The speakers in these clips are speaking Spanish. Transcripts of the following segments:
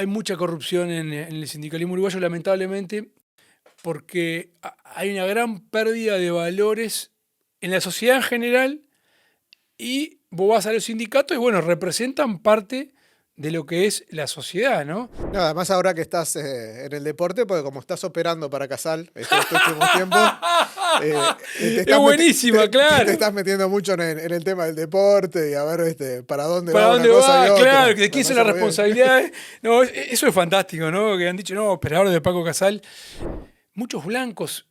hay mucha corrupción en el sindicalismo uruguayo, lamentablemente, porque hay una gran pérdida de valores en la sociedad en general y vos vas a los sindicatos y bueno, representan parte de lo que es la sociedad, ¿no? No, además ahora que estás en el deporte, porque como estás operando para Casal estos últimos tiempos, Es buenísima, claro. te estás metiendo mucho en el tema del deporte y a ver para dónde ¿Para va dónde una cosa va? y otra. Claro, ¿de quién son las Muy bien. responsabilidades? No, eso es fantástico, ¿no? Que han dicho, no, operador de Paco Casal. Muchos blancos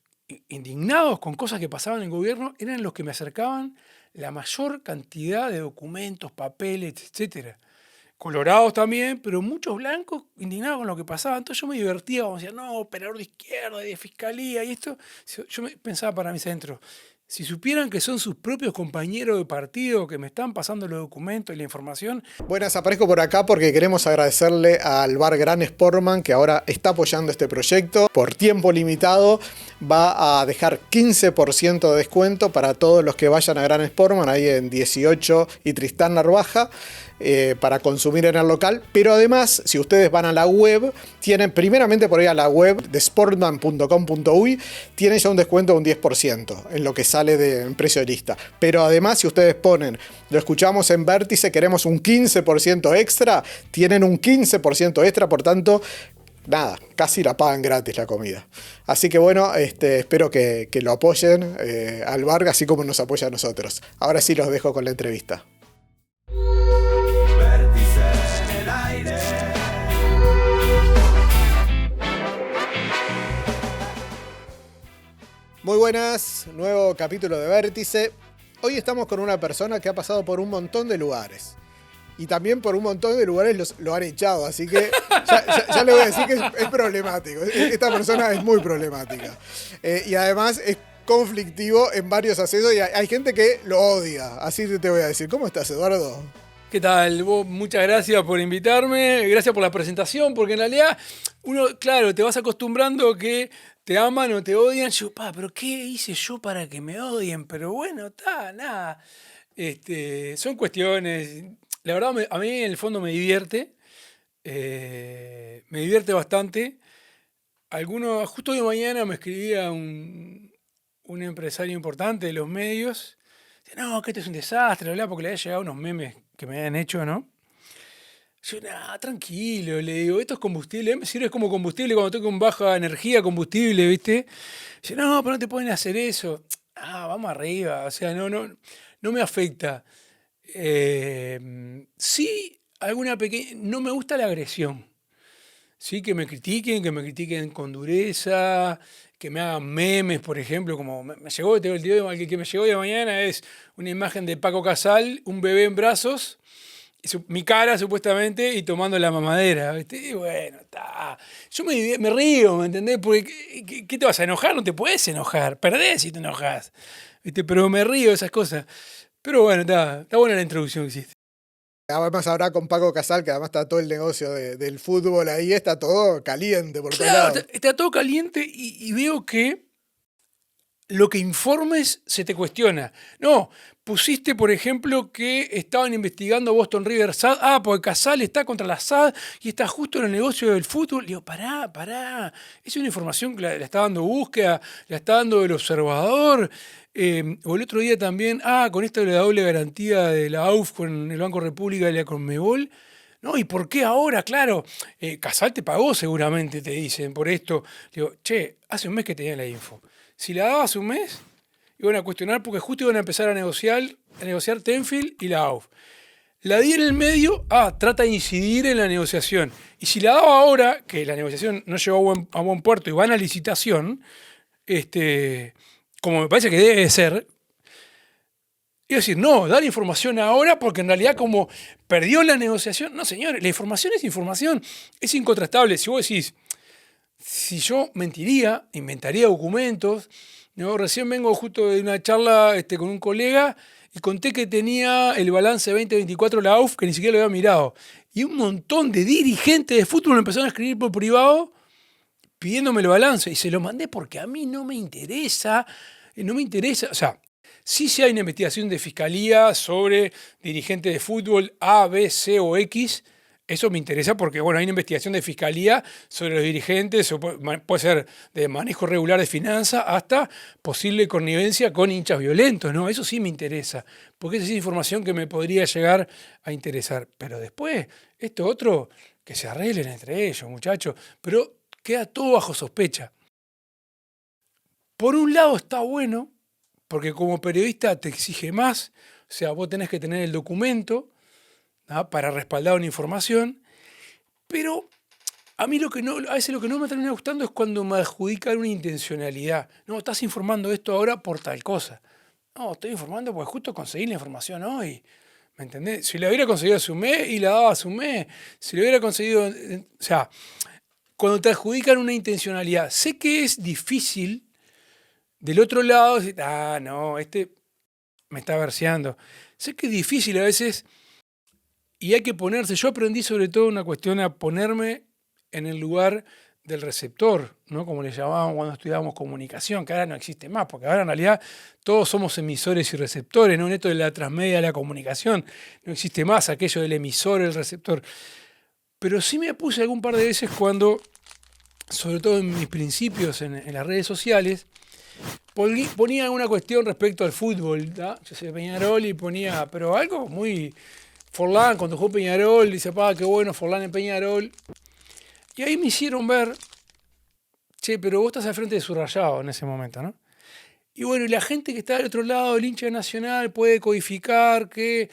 indignados con cosas que pasaban en el gobierno eran los que me acercaban la mayor cantidad de documentos, papeles, etcétera. Colorados también, pero muchos blancos indignados con lo que pasaba. Entonces yo me divertía, como decía, no, operador de izquierda, de fiscalía y esto. Yo pensaba para mis adentro, si supieran que son sus propios compañeros de partido que me están pasando los documentos y la información. Buenas, aparezco por acá porque queremos agradecerle al bar Gran Sportman que ahora está apoyando este proyecto. Por tiempo limitado va a dejar 15% de descuento para todos los que vayan a Gran Sportman, ahí en 18 y Tristán Narvaja, para consumir en el local. Pero además, si ustedes van a la web, tienen primeramente por ahí a la web de sportman.com.uy, tienen ya un descuento de un 10% en lo que sale en precio de lista. Pero además, si ustedes ponen, lo escuchamos en Vértice, queremos un 15% extra, tienen un 15% extra, por tanto, nada, casi la pagan gratis la comida. Así que bueno, espero que lo apoyen al bar, así como nos apoya a nosotros. Ahora sí los dejo con la entrevista. Muy buenas, nuevo capítulo de Vértice. Hoy estamos con una persona que ha pasado por un montón de lugares. Y también por un montón de lugares lo han echado, así que ya le voy a decir que es problemático. Esta persona es muy problemática. Y además es conflictivo en varios accesos y hay gente que lo odia. Así te voy a decir. ¿Cómo estás, Eduardo? ¿Qué tal? Vos, muchas gracias por invitarme, gracias por la presentación, porque en realidad uno, claro, te vas acostumbrando que te aman o te odian. Yo, pero ¿qué hice yo para que me odien? Pero bueno, está, nada. Son cuestiones. La verdad, a mí en el fondo me divierte bastante. Justo hoy de mañana me escribía un empresario importante de los medios. Dice, no, que esto es un desastre, bla, porque le había llegado unos memes que me habían hecho, ¿no? Yo, nada, tranquilo, le digo, esto es combustible, me sirve como combustible cuando estoy con baja energía, combustible, ¿viste? Dice, no, pero no te pueden hacer eso. Vamos arriba, o sea, no me afecta. Sí, no me gusta la agresión. Sí, que me critiquen con dureza, que me hagan memes, por ejemplo, como me llegó, el que me llegó de mañana es una imagen de Paco Casal, un bebé en brazos, mi cara supuestamente, y tomando la mamadera, ¿viste? Y bueno, está. Yo me río, ¿me entendés? Porque ¿qué te vas a enojar? No te puedes enojar, perdés si te enojas, ¿viste? Pero me río de esas cosas. Pero bueno, está buena la introducción que hiciste. Además ahora con Paco Casal, que además está todo el negocio del fútbol ahí, está todo caliente por todos Claro, lados. está todo caliente y veo que lo que informes se te cuestiona. No, pusiste, por ejemplo, que estaban investigando Boston River SAD. Porque Casal está contra la SAD y está justo en el negocio del fútbol. Digo, pará. Es una información que la está dando Búsqueda, la está dando El Observador. O el otro día también, con esto de la doble garantía de la AUF con el Banco República y la Conmebol. No, ¿y por qué ahora? Claro, Casal te pagó seguramente, te dicen, por esto. Digo, che, hace un mes que tenía la info. Si la dabas un mes, iban a cuestionar porque justo iban a empezar a negociar Tenfield y la AUF. La di en el medio, trata de incidir en la negociación. Y si la daba ahora, que la negociación no llegó a buen puerto y van a licitación, como me parece que debe ser, iba a decir, no, dar información ahora porque en realidad como perdió la negociación. No, señores, la información es información, es incontrastable. Si vos decís, si yo mentiría, inventaría documentos. ¿No? Recién vengo justo de una charla con un colega y conté que tenía el balance 2024 la AUF, que ni siquiera lo había mirado. Y un montón de dirigentes de fútbol me empezaron a escribir por privado pidiéndome el balance. Y se lo mandé porque a mí no me interesa. O sea, sí hay una investigación de fiscalía sobre dirigentes de fútbol A, B, C o X. Eso me interesa porque, bueno, hay una investigación de fiscalía sobre los dirigentes, o puede ser de manejo regular de finanzas hasta posible connivencia con hinchas violentos, ¿no? Eso sí me interesa, porque esa es información que me podría llegar a interesar. Pero después, esto otro, que se arreglen entre ellos, muchachos, pero queda todo bajo sospecha. Por un lado está bueno, porque como periodista te exige más, o sea, vos tenés que tener el documento, ¿ah?, para respaldar una información, pero a mí a veces lo que no me termina gustando es cuando me adjudican una intencionalidad. No, estás informando esto ahora por tal cosa. No, estoy informando porque justo conseguí la información hoy. ¿Me entendés? Si la hubiera conseguido hace un mes y la daba hace un mes, si lo hubiera conseguido. O sea, cuando te adjudican una intencionalidad, sé que es difícil del otro lado decir, no, este me está verseando. Sé que es difícil a veces. Y hay que ponerse, yo aprendí sobre todo una cuestión a ponerme en el lugar del receptor, ¿no? Como le llamaban cuando estudiábamos comunicación, que ahora no existe más, porque ahora en realidad todos somos emisores y receptores, ¿no? En esto de la transmedia de la comunicación no existe más aquello del emisor, el receptor. Pero sí me puse algún par de veces cuando, sobre todo en mis principios en las redes sociales, ponía alguna cuestión respecto al fútbol, ¿no? Yo sé, Peñarol, y ponía, pero algo muy... Forlán, cuando jugó Peñarol, dice, qué bueno Forlán en Peñarol. Y ahí me hicieron ver, che, pero vos estás al frente de Subrayado en ese momento, ¿no? Y bueno, y la gente que está del otro lado, el hincha de Nacional, puede codificar que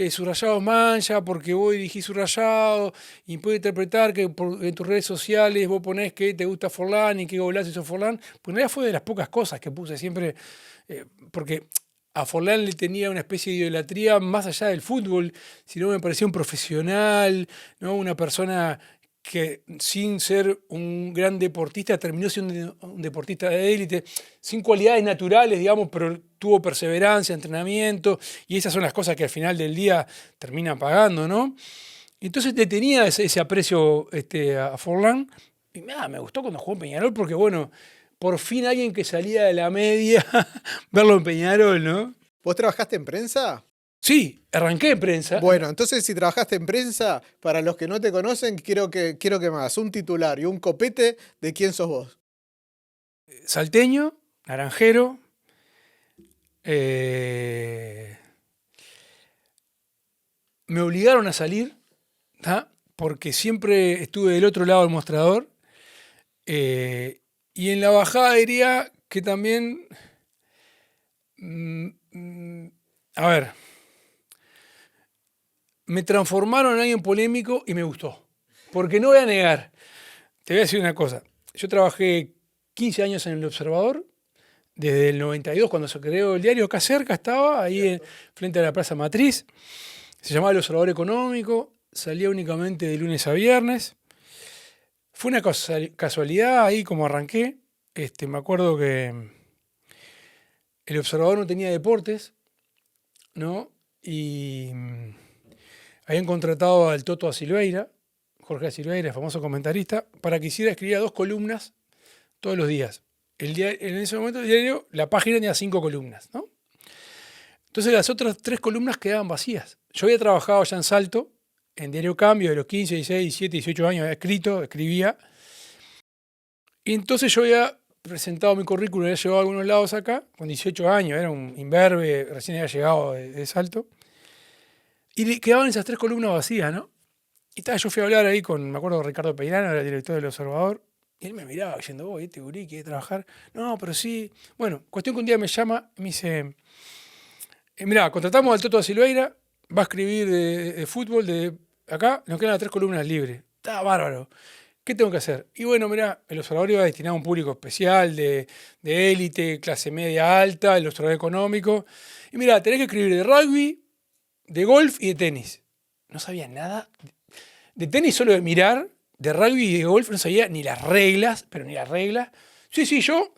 Subrayado mancha porque vos dirigís Subrayado, y puede interpretar que en tus redes sociales vos ponés que te gusta Forlán y que golazo hizo Forlán. Pues en realidad fue de las pocas cosas que puse siempre, porque a Forlán le tenía una especie de idolatría más allá del fútbol, sino me parecía un profesional, ¿no? Una persona que sin ser un gran deportista terminó siendo un deportista de élite, sin cualidades naturales, digamos, pero tuvo perseverancia, entrenamiento, y esas son las cosas que al final del día terminan pagando, ¿no? Entonces le tenía ese aprecio a Forlán, y me gustó cuando jugó en Peñarol, porque bueno, por fin alguien que salía de la media, verlo en Peñarol, ¿no? ¿Vos trabajaste en prensa? Sí, arranqué en prensa. Bueno, entonces si trabajaste en prensa, para los que no te conocen, quiero que me hagas un titular y un copete de quién sos vos. Salteño, naranjero, me obligaron a salir, ¿tá?, porque siempre estuve del otro lado del mostrador. Y en la bajada diría que también, a ver, me transformaron en alguien polémico y me gustó. Porque no voy a negar, te voy a decir una cosa, yo trabajé 15 años en El Observador, desde el 92, cuando se creó el diario, acá cerca estaba, ahí frente a la Plaza Matriz, se llamaba El Observador Económico, salía únicamente de lunes a viernes. Fue una casualidad ahí como arranqué. Me acuerdo que El Observador no tenía deportes, ¿no? Y habían contratado al Toto da Silveira, Jorge da Silveira, famoso comentarista, para que escribir 2 columnas todos los días. En ese momento el diario, la página tenía 5 columnas, ¿no? Entonces las otras 3 columnas quedaban vacías. Yo había trabajado ya en Salto, en Diario Cambio, de los 15, 16, 17, 18 años, había escribía. Y entonces yo había presentado mi currículum, había llegado a algunos lados acá, con 18 años, era un imberbe, recién había llegado de Salto. Y quedaban esas 3 columnas vacías, ¿no? Y yo fui a hablar ahí con, me acuerdo, Ricardo Peirano, era el director del Observador, y él me miraba diciendo, vos, este gurí, ¿quieres trabajar? No, pero sí. Bueno, cuestión que un día me llama y me dice, mirá, contratamos al Toto da Silveira, va a escribir de fútbol de acá, nos quedan las 3 columnas libres. Está bárbaro. ¿Qué tengo que hacer? Y bueno, mirá, El Observador iba destinado a un público especial, de élite, clase media alta, El Observador Económico. Y mirá, tenés que escribir de rugby, de golf y de tenis. No sabía nada. De tenis solo de mirar, de rugby y de golf no sabía ni las reglas, pero ni las reglas. Sí,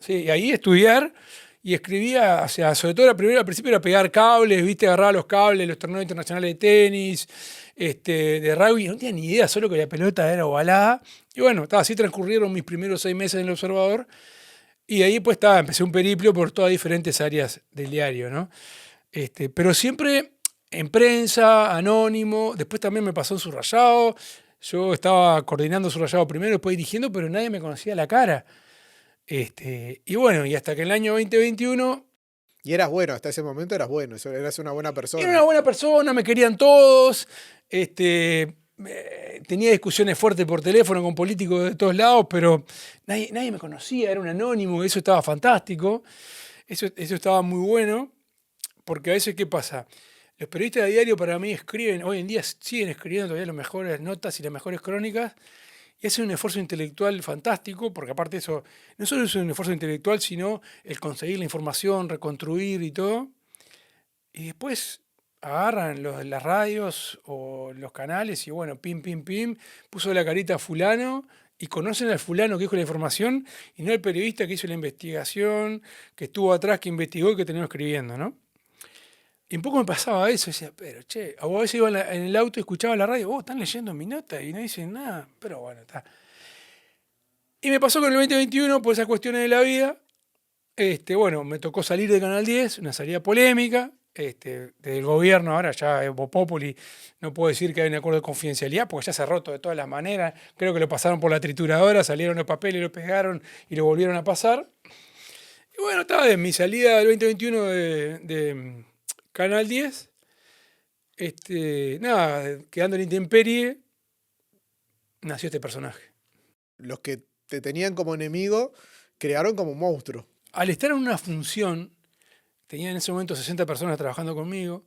y ahí estudiar y escribía, o sea, sobre todo al principio era pegar cables, viste, agarrar los cables, los torneos internacionales de tenis, de rugby, no tenía ni idea, solo que la pelota era ovalada. Y bueno, así transcurrieron mis primeros 6 meses en El Observador. Y ahí pues empecé un periplo por todas diferentes áreas del diario, ¿no? Pero siempre en prensa, anónimo, después también me pasó en Subrayado, Yo estaba coordinando Subrayado primero, después dirigiendo, pero nadie me conocía la cara. Y bueno, y hasta que en el año 2021 Y eras bueno, hasta ese momento eras bueno, eras una buena era persona. una buena persona, me querían todos. Tenía discusiones fuertes por teléfono con políticos de todos lados, pero nadie me conocía, era un anónimo, eso estaba fantástico. Eso estaba muy bueno, porque a veces, ¿qué pasa? Los periodistas de diario para mí escriben, hoy en día siguen escribiendo todavía las mejores notas y las mejores crónicas, y hacen un esfuerzo intelectual fantástico, porque aparte de eso, no solo es un esfuerzo intelectual, sino el conseguir la información, reconstruir y todo. Y después agarran las radios o los canales y bueno, pim, pim, pim, puso la carita a fulano y conocen al fulano que dijo la información y no al periodista que hizo la investigación, que estuvo atrás, que investigó y que terminó escribiendo, ¿no? Y un poco me pasaba eso, decía, pero che, a veces iba en el auto y escuchaba la radio, están leyendo mi nota y no dicen nada, pero bueno, está. Y me pasó con el 2021 por esas cuestiones de la vida. Bueno, me tocó salir de Canal 10, una salida polémica, del gobierno, ahora ya es Vox Populi, no puedo decir que hay un acuerdo de confidencialidad, porque ya se ha roto de todas las maneras, creo que lo pasaron por la trituradora, salieron los papeles, lo pegaron y lo volvieron a pasar. Y bueno, estaba en mi salida del 2021 de Canal 10, nada, quedando en intemperie, nació este personaje. Los que te tenían como enemigo crearon como un monstruo. Al estar en una función, tenía en ese momento 60 personas trabajando conmigo,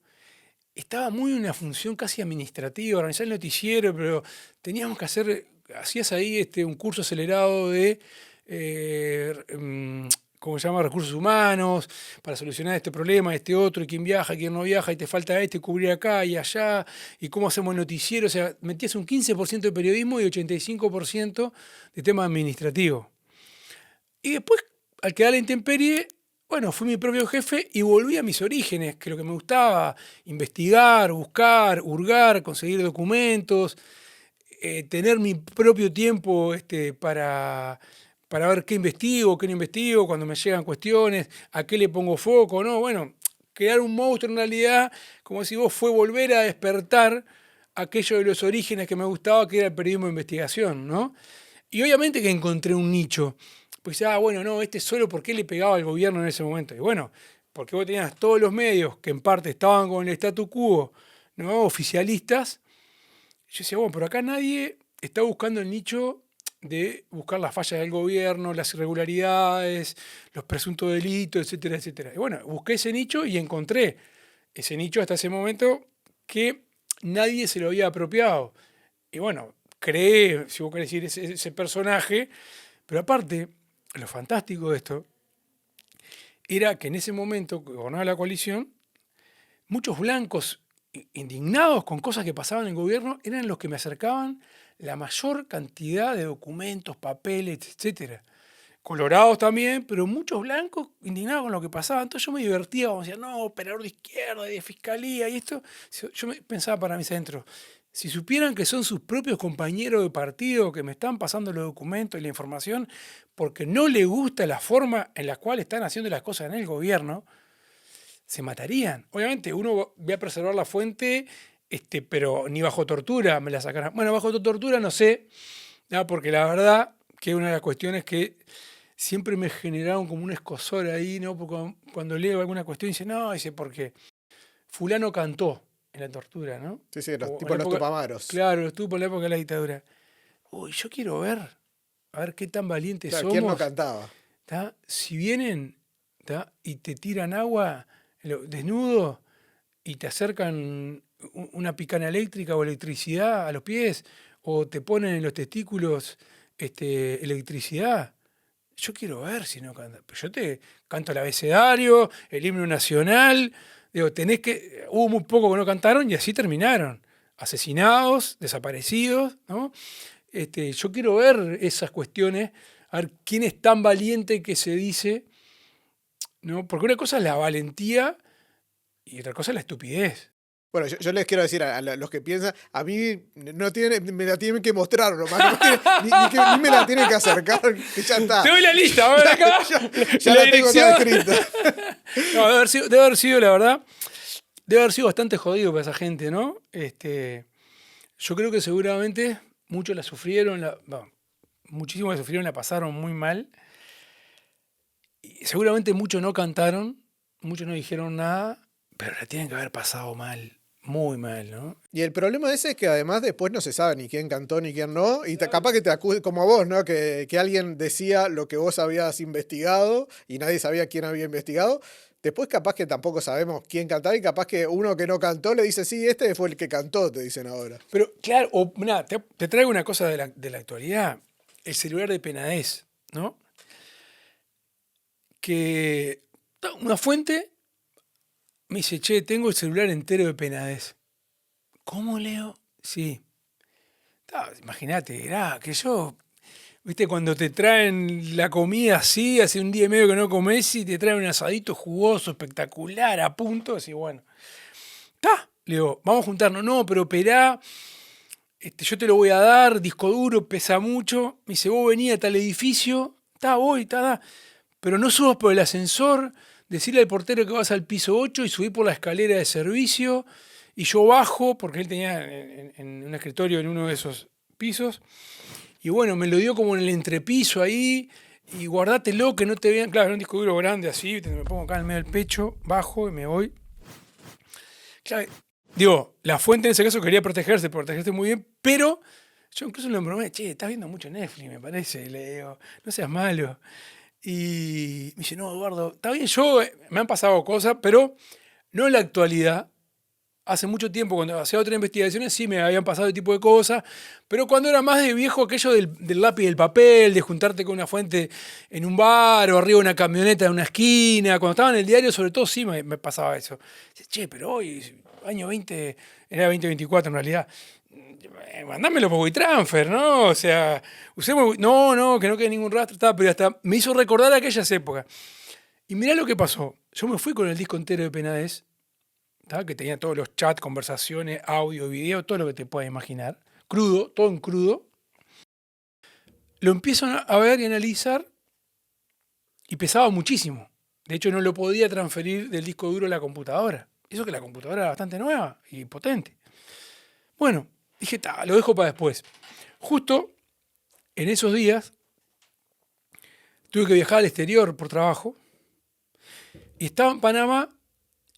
estaba muy en una función casi administrativa, organizar el noticiero, pero teníamos que hacer, hacías ahí un curso acelerado de, ¿cómo se llama?, recursos humanos, para solucionar este problema, este otro, y quién viaja, quién no viaja, y te falta cubrir acá y allá, y cómo hacemos el noticiero, o sea, metías un 15% de periodismo y 85% de tema administrativo. Y después, al quedar la intemperie, bueno, fui mi propio jefe y volví a mis orígenes, que lo que me gustaba, investigar, buscar, hurgar, conseguir documentos, tener mi propio tiempo para ver qué investigo, qué no investigo, cuando me llegan cuestiones, a qué le pongo foco, ¿no? Bueno, crear un monstruo en realidad, como si vos fue volver a despertar aquello de los orígenes que me gustaba, que era el periodismo de investigación, ¿no? Y obviamente que encontré un nicho. Pues, bueno, no, solo porque le pegaba al gobierno en ese momento. Y bueno, porque vos tenías todos los medios que en parte estaban con el statu quo, ¿no?, oficialistas. Yo decía, bueno, pero acá nadie está buscando el nicho de buscar las fallas del gobierno, las irregularidades, los presuntos delitos, etcétera, etcétera. Y bueno, busqué ese nicho y encontré ese nicho hasta ese momento que nadie se lo había apropiado. Y bueno, creé, si vos querés decir, ese personaje, pero aparte, lo fantástico de esto era que en ese momento que gobernaba la coalición, muchos blancos indignados con cosas que pasaban en el gobierno eran los que me acercaban la mayor cantidad de documentos, papeles, etcétera. Colorados también, pero muchos blancos indignados con lo que pasaba. Entonces yo me divertía, como decía, no, operador de izquierda, de fiscalía y esto. Yo pensaba para mis adentros, si supieran que son sus propios compañeros de partido que me están pasando los documentos y la información porque no les gusta la forma en la cual están haciendo las cosas en el gobierno, se matarían. Obviamente uno va a preservar la fuente, pero ni bajo tortura me la sacarán. Bueno, bajo tortura no sé, ¿no? Porque la verdad que una de las cuestiones que siempre me generaron como un escozor ahí, ¿no? Porque cuando leo alguna cuestión dice, no, dice, porque fulano cantó en la tortura, ¿no? Sí, sí, O tipo en la los época, tupamaros. claro, estuvo en la época de la dictadura. Uy, yo quiero ver, a ver qué tan valientes Claro, somos. ¿quién no cantaba? ¿Tá? Si vienen, ¿tá?, y te tiran agua desnudo y te acercan una picana eléctrica o electricidad a los pies o te ponen en los testículos electricidad. Yo quiero ver si no canta. Pero yo te canto el abecedario, el himno nacional. Digo, hubo muy poco que no cantaron y así terminaron. Asesinados, desaparecidos, ¿no? Yo quiero ver esas cuestiones, a ver quién es tan valiente que se dice, ¿no? Porque una cosa es la valentía y otra cosa es la estupidez. Bueno, yo les quiero decir a los que piensan, a mí no me la tienen que mostrar nomás, ni me la tienen que acercar, que ya está. Te doy la lista, a ver acá. Ya la tengo toda escrita. No, debe haber sido, la verdad, debe haber sido bastante jodido para esa gente, ¿no? Yo creo que seguramente muchos la sufrieron, muchísimos la sufrieron, la pasaron muy mal. Y seguramente muchos no cantaron, muchos no dijeron nada, pero la tienen que haber pasado mal, muy mal, ¿no? Y el problema ese es que además después no se sabe ni quién cantó ni quién no, y capaz que te acuse, como a vos, ¿no? Que alguien decía lo que vos habías investigado y nadie sabía quién había investigado. Después capaz que tampoco sabemos quién cantaba y capaz que uno que no cantó le dice, sí, este fue el que cantó, te dicen ahora. Pero claro, mirá, te traigo una cosa de la actualidad, el celular de Penades, ¿no? Que una fuente me dice, che, tengo el celular entero de Penades. ¿Cómo, Leo? Sí. Imagínate, era que yo, viste, cuando te traen la comida así, hace un día y medio que no comes y te traen un asadito jugoso, espectacular, a punto, así, bueno. Le digo, vamos a juntarnos. No, pero operá, yo te lo voy a dar, disco duro, pesa mucho. Me dice, vos venís a tal edificio, voy, pero no subas por el ascensor, decirle al portero que vas al piso 8 y subí por la escalera de servicio, y yo bajo, porque él tenía en un escritorio en uno de esos pisos, y bueno, me lo dio como en el entrepiso ahí, y guardátelo, que no te vean, claro, era un disco duro grande así, me pongo acá en el medio del pecho, bajo y me voy. Claro, digo, la fuente en ese caso quería protegerse muy bien, pero yo incluso lo embromé, che, estás viendo mucho Netflix, me parece, le digo, no seas malo. Y me dice, no, Eduardo, está bien, me han pasado cosas, pero no en la actualidad. Hace mucho tiempo, cuando hacía otras investigaciones, sí me habían pasado ese tipo de cosas, pero cuando era más de viejo, aquello del lápiz y del papel, de juntarte con una fuente en un bar o arriba de una camioneta en una esquina, cuando estaba en el diario, sobre todo, sí me pasaba eso. Dice, che, pero hoy, año 20, era 2024 en realidad, mandámelo por WeTransfer, ¿no? O sea, usemos, no, que no quede ningún rastro, pero hasta me hizo recordar aquellas épocas. Y mirá lo que pasó. Yo me fui con el disco entero de Penades, que tenía todos los chats, conversaciones, audio, video, todo lo que te puedas imaginar. Crudo, todo en crudo. Lo empiezo a ver y analizar y pesaba muchísimo. De hecho, no lo podía transferir del disco duro a la computadora. Eso que la computadora era bastante nueva y potente. Bueno, dije, lo dejo para después. Justo en esos días tuve que viajar al exterior por trabajo y estaba en Panamá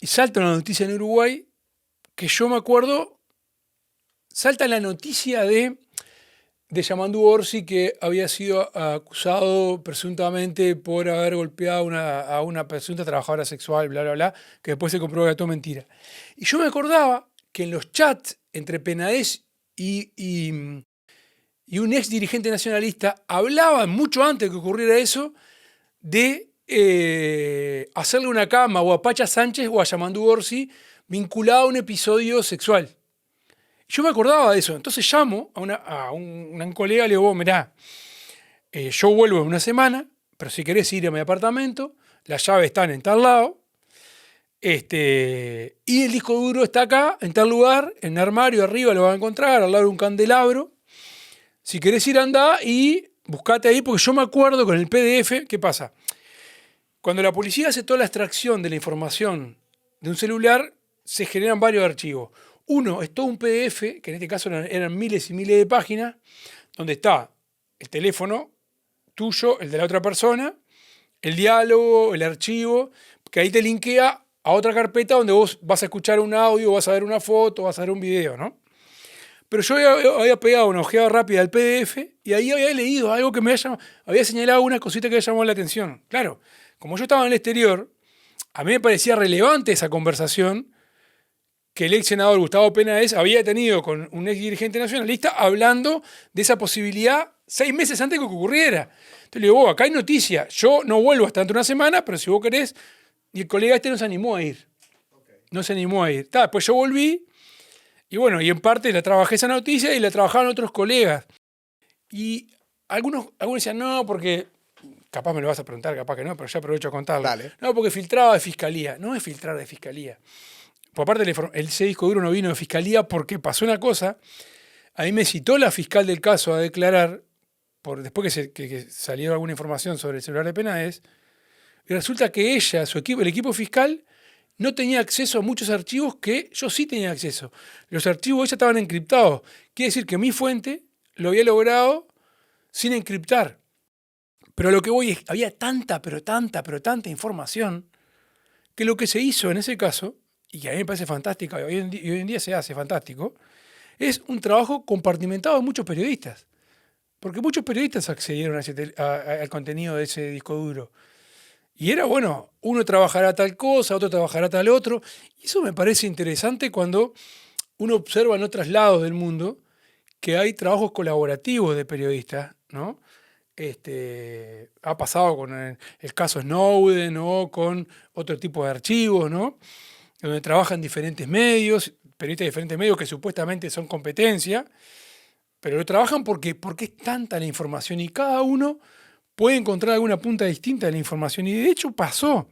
y salta una noticia en Uruguay que yo me acuerdo, salta la noticia de Yamandu Orsi, que había sido acusado presuntamente por haber golpeado a una presunta trabajadora sexual, bla, bla, bla, que después se comprobó que era todo mentira. Y yo me acordaba que en los chats entre Penades y un ex dirigente nacionalista hablaban mucho antes de que ocurriera eso de hacerle una cama o a Pacha Sánchez o a Yamandu Orsi vinculado a un episodio sexual. Yo me acordaba de eso, entonces llamo a un colega y le digo, vos, mirá, yo vuelvo en una semana, pero si querés ir a mi apartamento, las llaves están en tal lado, y el disco duro está acá, en tal lugar, en el armario arriba lo vas a encontrar, al lado de un candelabro. Si querés ir, andá y buscate ahí, porque yo me acuerdo con el PDF, ¿qué pasa? Cuando la policía hace toda la extracción de la información de un celular, se generan varios archivos. Uno es todo un PDF, que en este caso eran miles y miles de páginas, donde está el teléfono tuyo, el de la otra persona, el diálogo, el archivo, que ahí te linkea a otra carpeta donde vos vas a escuchar un audio, vas a ver una foto, vas a ver un video, ¿no? Pero yo había pegado una ojeada rápida al PDF y ahí había leído algo que había señalado una cosita que me llamó la atención. Claro, como yo estaba en el exterior, a mí me parecía relevante esa conversación que el ex senador Gustavo Penades había tenido con un ex dirigente nacionalista hablando de esa posibilidad 6 meses antes de que ocurriera. Entonces le digo, acá hay noticia, yo no vuelvo hasta dentro de una semana, pero si vos querés, y el colega no se animó a ir. No se animó a ir. Después yo volví, y bueno, y en parte la trabajé esa noticia y la trabajaban otros colegas. Y algunos decían, no, porque, capaz me lo vas a preguntar, capaz que no, pero ya aprovecho a contarlo. Dale. No, porque filtraba de fiscalía. No es filtrar de fiscalía. Por parte ese disco duro no vino de fiscalía porque pasó una cosa. A mí me citó la fiscal del caso a declarar, después que salió alguna información sobre el celular de Penades, y resulta que ella, su equipo, el equipo fiscal, no tenía acceso a muchos archivos que yo sí tenía acceso. Los archivos de ella estaban encriptados. Quiere decir que mi fuente lo había logrado sin encriptar. Pero a lo que voy es, había tanta información, que lo que se hizo en ese caso, y que a mí me parece fantástico, y hoy en día se hace fantástico, es un trabajo compartimentado de muchos periodistas. Porque muchos periodistas accedieron al contenido de ese disco duro. Y era, bueno, uno trabajará tal cosa, otro trabajará tal otro. Y eso me parece interesante cuando uno observa en otros lados del mundo que hay trabajos colaborativos de periodistas, ¿no? Ha pasado con el caso Snowden o con otro tipo de archivos, ¿no? Donde trabajan diferentes medios, periodistas de diferentes medios que supuestamente son competencia, pero lo trabajan porque es tanta la información y cada uno puede encontrar alguna punta distinta de la información. Y de hecho pasó.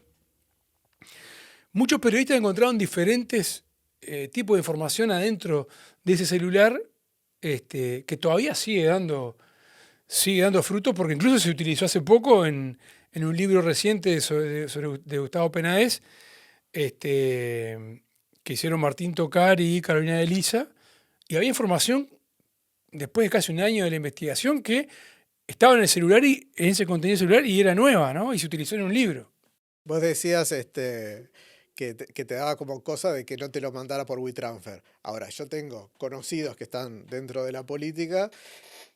Muchos periodistas encontraron diferentes tipos de información adentro de ese celular que todavía sigue dando fruto, porque incluso se utilizó hace poco en un libro reciente de Gustavo Penades, que hicieron Martín Tocar y Carolina de Lisa, y había información después de casi un año de la investigación que estaba en el celular y en ese contenido celular y era nueva, ¿no? Y se utilizó en un libro. Vos decías que te daba como cosa de que no te lo mandara por WeTransfer. Ahora, yo tengo conocidos que están dentro de la política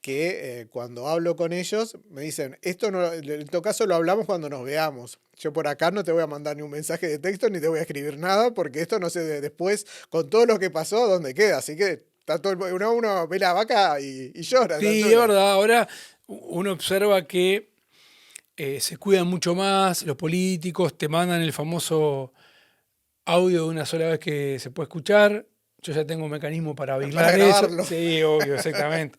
que cuando hablo con ellos me dicen, esto no, en todo caso lo hablamos cuando nos veamos. Yo por acá no te voy a mandar ni un mensaje de texto ni te voy a escribir nada porque esto no sé después con todo lo que pasó dónde queda. Así que está todo uno ve la vaca y llora. Sí, es verdad. Ahora uno observa que se cuidan mucho más, los políticos te mandan el famoso audio de una sola vez que se puede escuchar. Yo ya tengo un mecanismo para aislar eso. Sí, obvio, exactamente.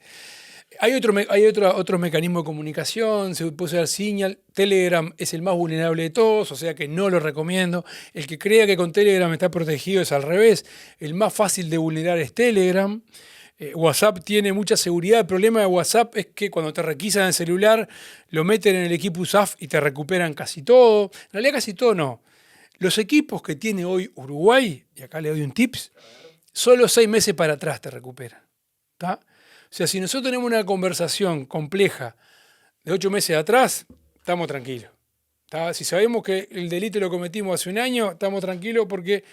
Hay otro mecanismo de comunicación, se puede usar Signal. Telegram es el más vulnerable de todos, o sea que no lo recomiendo. El que crea que con Telegram está protegido es al revés. El más fácil de vulnerar es Telegram. WhatsApp tiene mucha seguridad. El problema de WhatsApp es que cuando te requisan el celular, lo meten en el equipo USAF y te recuperan casi todo. En realidad casi todo no. Los equipos que tiene hoy Uruguay, y acá le doy un tips, solo 6 meses para atrás te recuperan. ¿Está? O sea, si nosotros tenemos una conversación compleja de 8 meses atrás, estamos tranquilos. ¿Está? Si sabemos que el delito lo cometimos hace un año, estamos tranquilos porque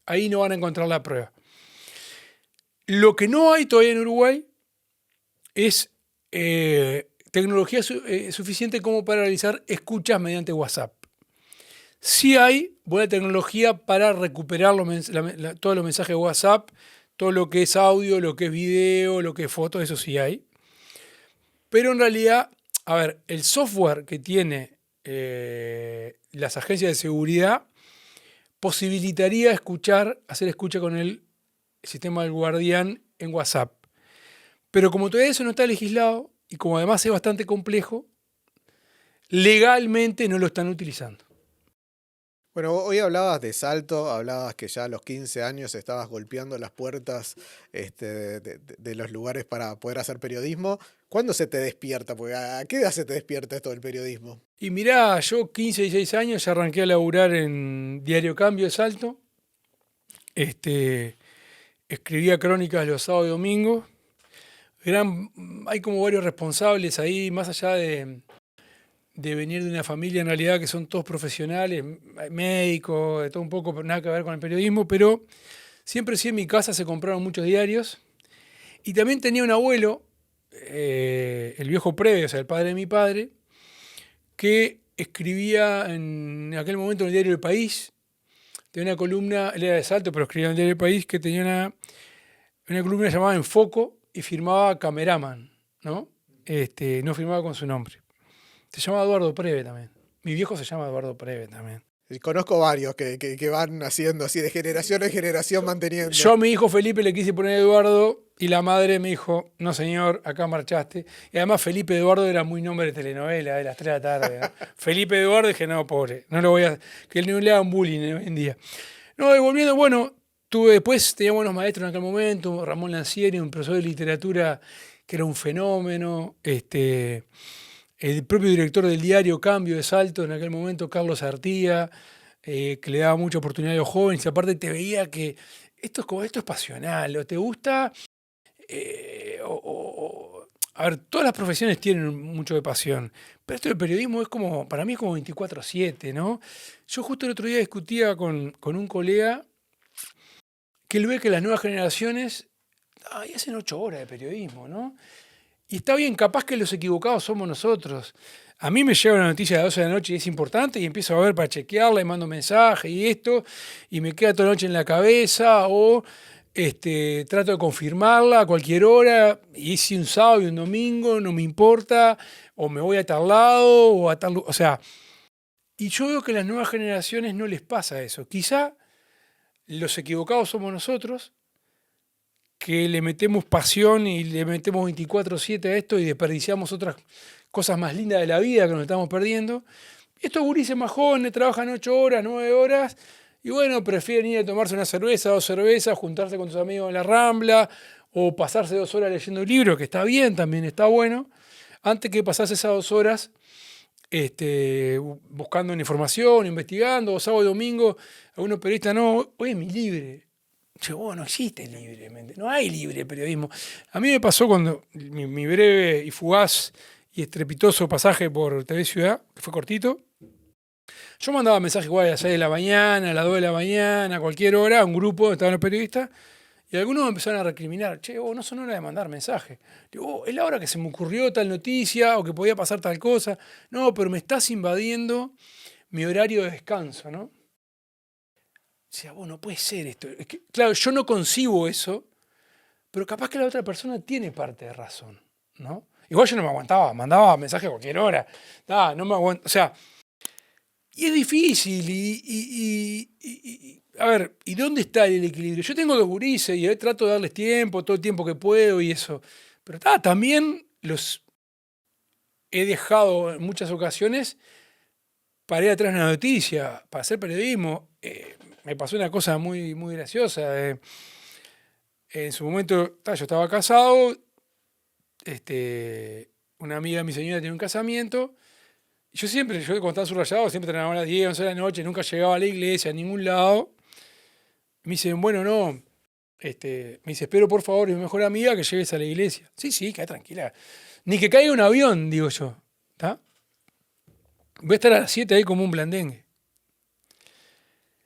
ahí no van a encontrar la prueba. Lo que no hay todavía en Uruguay es tecnología suficiente como para realizar escuchas mediante WhatsApp. Sí hay buena tecnología para recuperar todos los mensajes de WhatsApp, todo lo que es audio, lo que es video, lo que es fotos, eso sí hay. Pero en realidad, a ver, el software que tiene las agencias de seguridad posibilitaría hacer escucha con el sistema del Guardián en WhatsApp. Pero como todavía eso no está legislado y como además es bastante complejo, legalmente no lo están utilizando. Bueno, hoy hablabas de Salto, hablabas que ya a los 15 años estabas golpeando las puertas de los lugares para poder hacer periodismo. ¿Cuándo se te despierta? Porque ¿a qué edad se te despierta esto del periodismo? Y mirá, yo 15, 16 años ya arranqué a laburar en Diario Cambio de Salto. Escribía crónicas los sábados y domingos. Hay como varios responsables ahí, más allá de venir de una familia en realidad que son todos profesionales, médicos, de todo un poco, pero nada que ver con el periodismo, pero siempre sí en mi casa se compraron muchos diarios. Y también tenía un abuelo, el viejo Preve, o sea, el padre de mi padre, que escribía en aquel momento en el diario El País. Tenía una columna, él era de Salto, pero escribía en el diario El País, que tenía una columna llamada En Foco y firmaba Cameraman, ¿no? No firmaba con su nombre. Se llama Eduardo Preve también. Mi viejo se llama Eduardo Preve también. Y conozco varios que van haciendo así de generación en generación manteniendo. Yo a mi hijo Felipe le quise poner Eduardo y la madre me dijo, no señor, acá marchaste. Y además Felipe Eduardo era muy nombre de telenovela de las 3 de la tarde, ¿no? Felipe Eduardo, dije, no, pobre, no lo voy a... que él no le hagan bullying hoy en día. No, y volviendo, bueno, después tenía buenos maestros en aquel momento, Ramón Lancieri, un profesor de literatura que era un fenómeno, el propio director del diario Cambio de Salto en aquel momento, Carlos Artía, que le daba mucha oportunidad a los jóvenes, y aparte te veía que esto es pasional, o te gusta, A ver, todas las profesiones tienen mucho de pasión, pero esto del periodismo es como, para mí es como 24/7, ¿no? Yo justo el otro día discutía con un colega que él ve que las nuevas generaciones hacen 8 horas de periodismo, ¿no? Y está bien, capaz que los equivocados somos nosotros. A mí me llega una noticia a las 12 de la noche y es importante y empiezo a ver para chequearla y mando mensaje y esto, y me queda toda la noche en la cabeza o trato de confirmarla a cualquier hora, y si un sábado y un domingo, no me importa, o me voy a tal lado, o a tal... O sea, y yo veo que a las nuevas generaciones no les pasa eso. Quizá los equivocados somos nosotros, que le metemos pasión y le metemos 24/7 a esto y desperdiciamos otras cosas más lindas de la vida que nos estamos perdiendo. Estos gurises más jóvenes trabajan 8 horas, 9 horas, y bueno, prefieren ir a tomarse una cerveza, 2 cervezas, juntarse con sus amigos en la Rambla, o pasarse 2 horas leyendo un libro, que está bien, también está bueno, antes que pasarse esas 2 horas buscando una información, investigando, o sábado y domingo, algunos periodistas, no, hoy es mi libre. Che, no existe libre, no hay libre periodismo. A mí me pasó cuando mi breve y fugaz y estrepitoso pasaje por TV Ciudad, que fue cortito. Yo mandaba mensajes igual a las 6 de la mañana, a las 2 de la mañana, a cualquier hora, a un grupo donde estaban los periodistas, y algunos me empezaron a recriminar, che, no son horas de mandar mensajes. Digo, es la hora que se me ocurrió tal noticia o que podía pasar tal cosa. No, pero me estás invadiendo mi horario de descanso, ¿no? O sea, no puede ser esto. Es que, claro, yo no concibo eso, pero capaz que la otra persona tiene parte de razón, ¿no? Igual yo no me aguantaba, mandaba mensajes a cualquier hora. No me aguanto. O sea, y es difícil. A ver, ¿y dónde está el equilibrio? Yo tengo 2 gurises y trato de darles tiempo, todo el tiempo que puedo y eso. Pero también los he dejado en muchas ocasiones para ir atrás de una noticia, para hacer periodismo. Me pasó una cosa muy, muy graciosa. En su momento, yo estaba casado, una amiga de mi señora tenía un casamiento. Yo cuando estaba subrayado, siempre terminaba a las 10, 11 de la noche, nunca llegaba a la iglesia, a ningún lado. Me dicen, bueno, no. Me dice, espero por favor, mi mejor amiga, que llegues a la iglesia. Sí, queda tranquila. Ni que caiga un avión, digo yo. ¿Está? Voy a estar a las 7 ahí como un blandengue.